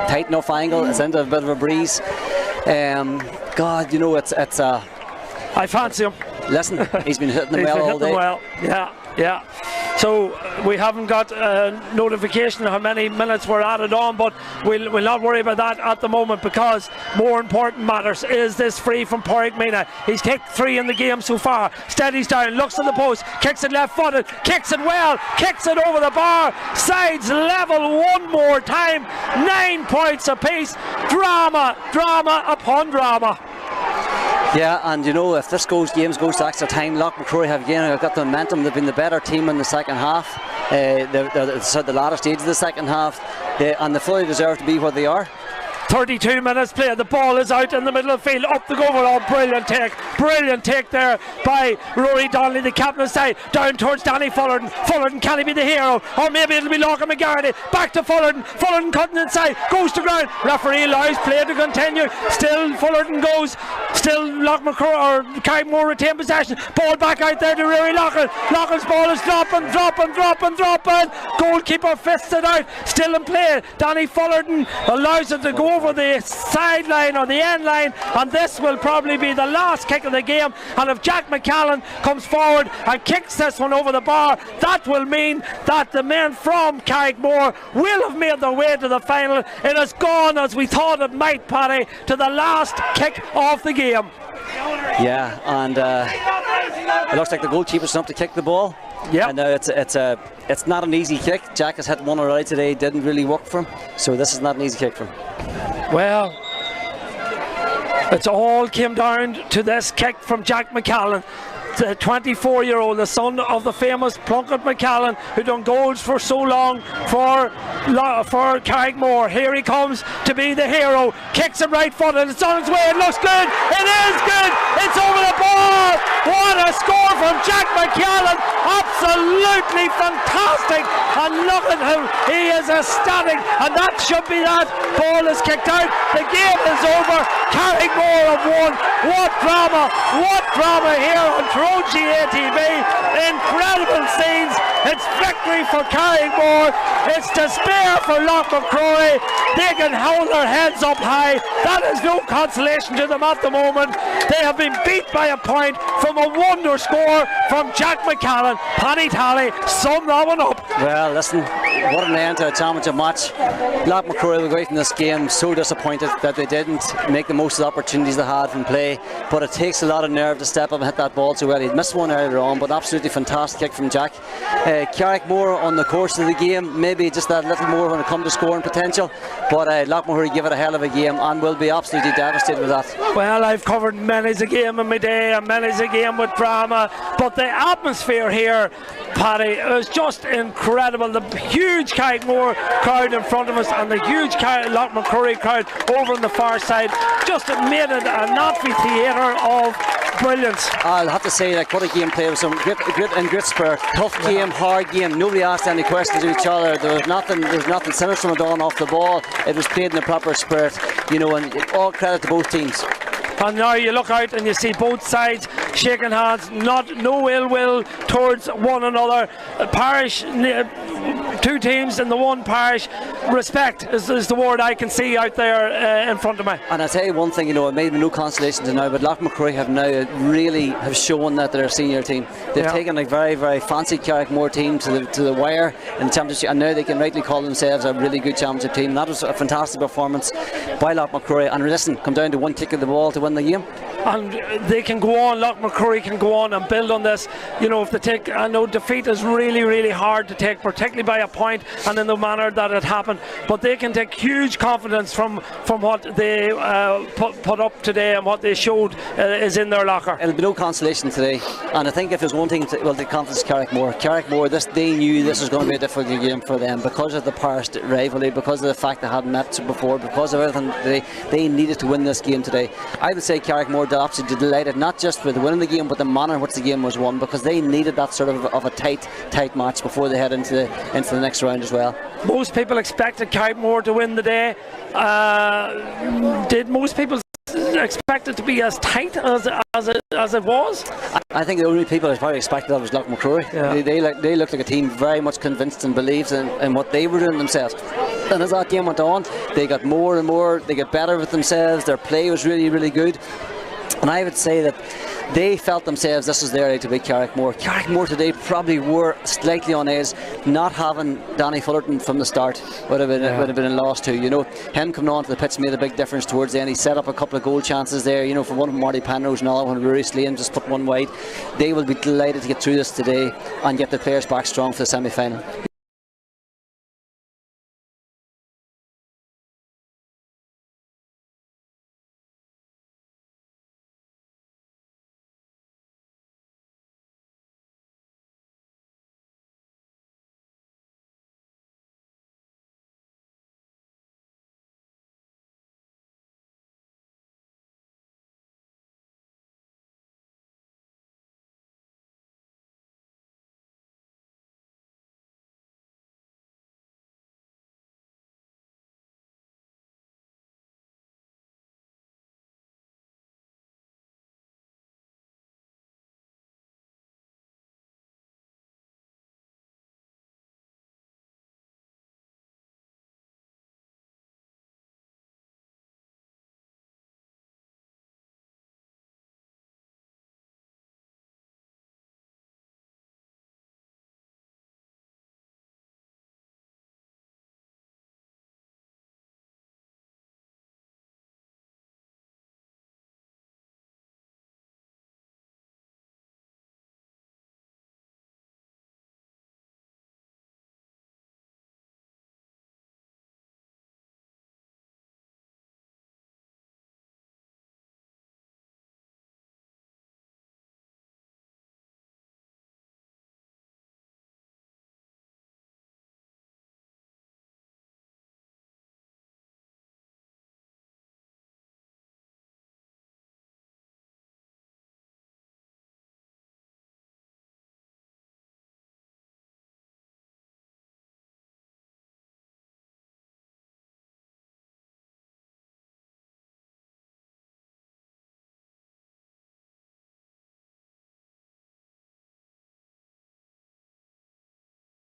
tight enough angle. It's into a bit of a breeze. God, you know, it's I fancy him. Listen, he's been hitting them well all day. Well, yeah. So we haven't got notification of how many minutes we're added on, but we'll not worry about that at the moment, because more important matters is this free from Pádraig Mhór. He's kicked 3 in the game so far. Steadies down, looks at the post, kicks it left-footed, kicks it well, kicks it over the bar. Sides level one more time. 9 points apiece. Drama upon drama. Yeah, and you know, if this games goes to extra time, Loch Mhic Ruairí have again got the momentum. They've been the better team in the second half. They're the latter stage of the second half, and they fully deserve to be where they are. 32 minutes played. The ball is out in the middle of the field. Up the goal. Oh, brilliant take there by Rory Donnelly, the captain side. Down towards Danny Fullerton. Fullerton, can he be the hero? Or maybe it'll be Loch McGarry. Back to Fullerton. Fullerton cutting inside. Goes to ground. Referee allows play to continue. Still Fullerton goes. Still Loch Mhic Ruairí or Carraig Mhór retain possession. Ball back out there to Rory Loughlin. Loughlin's ball is dropping. Goalkeeper fists it out. Still in play. Danny Fullerton allows it to go over the sideline or the end line, and this will probably be the last kick of the game. And if Jack McCallan comes forward and kicks this one over the bar, that will mean that the men from Carraig Mhór will have made their way to the final. It has gone as we thought it might, Paddy, to the last kick of the game. Yeah, and it looks like the goalkeeper's up to kick the ball. Yeah, and it's not an easy kick. Jack has hit one already today, didn't really work for him, so this is not an easy kick for him. Well, it's all came down to this kick from Jack McCallan, the 24-year-old, the son of the famous Plunkett McCallan, who done goals for so long for Carraig Mhór. Here he comes to be the hero. Kicks him right foot and it's on its way. It looks good. It is good. It's over the bar. What a score from Jack McCallan. Absolutely fantastic. And look at him. He is ecstatic. And that should be that. Ball is kicked out. The game is over. Carraig Mhór have won. What drama. What drama here on Tyrone TV. Incredible scenes. It's victory for Carraig Mhór. It's despair for Loch Mhic Ruairí. They can hold their heads up high. That is no consolation to them at the moment. They have been beat by a point from a wonder score from Jack McCallan. Paddy Tally, sum that one up. Well, listen, what an end to a championship match. Loch Mhic Ruairí were great in this game. So disappointed that they didn't make the most of the opportunities they had from play. But it takes a lot of nerve to step up and hit that ball so well. He'd missed one earlier on, but absolutely fantastic kick from Jack. Carraig Mhór on the course of the game, maybe just that little more when it comes to scoring potential. But Loch Mhic Ruairí give it a hell of a game and will be absolutely devastated with that. Well, I've covered many's a game in my day and many's a game with drama, but the atmosphere here, Paddy, is just incredible. The huge Carraig Mhór crowd in front of us and the huge Loch Mhic Ruairí crowd over on the far side just made it an amphitheatre of brilliance. I'll have to say, like, what a game played with some great spirit. Tough game, hard game. Nobody asked any questions of each other. There was nothing sinister done off the ball. It was played in a proper spirit, you know, and all credit to both teams. And now you look out and you see both sides shaking hands, no ill will towards one another. Parish, two teams in the one parish. Respect is the word I can see out there in front of me. And I'll tell you one thing, you know, it made me no consolation to now, but Loch Mhic Ruairí have now really have shown that they're a senior team. They've taken a very, very fancy Carraig Mhór team to the wire in the championship, and now they can rightly call themselves a really good championship team. And that was a fantastic performance by Loch Mhic Ruairí. And listen, come down to one kick of the ball to win the game. And they can go on, Loch Mhic Ruairí can go on and build on this. You know, if they take, I know defeat is really, really hard to take, particularly by a point and in the manner that it happened, but they can take huge confidence from what they put up today and what they showed is in their locker. It'll be no consolation today, and I think if there's one thing the confidence Carraig Mhór, they knew this was going to be a difficult game for them because of the parish rivalry, because of the fact they hadn't met before, because of everything. They needed to win this game today. I would say Carraig Mhór absolutely delighted, not just with winning the game, but the manner in which the game was won, because they needed that sort of a tight match before they head into the next round as well. Most people expected Carraig Mhór to win the day. Did most people expect it to be as tight as it was? I think the only people that probably expected that was Loch Mhic Ruairí. Yeah. They looked like a team very much convinced and believed in what they were doing themselves. And as that game went on, they got more and more, they got better with themselves. Their play was really, really good. And I would say that they felt themselves this was their day to beat Carraig Mhór. Carraig Mhór today probably were slightly on edge. Not having Danny Fullerton from the start would have been a loss too. You know, him coming onto the pitch made a big difference towards the end. He set up a couple of goal chances there. You know, for one of Marty Penrose and another one Rory Slane just put one wide. They will be delighted to get through this today and get the players back strong for the semi-final.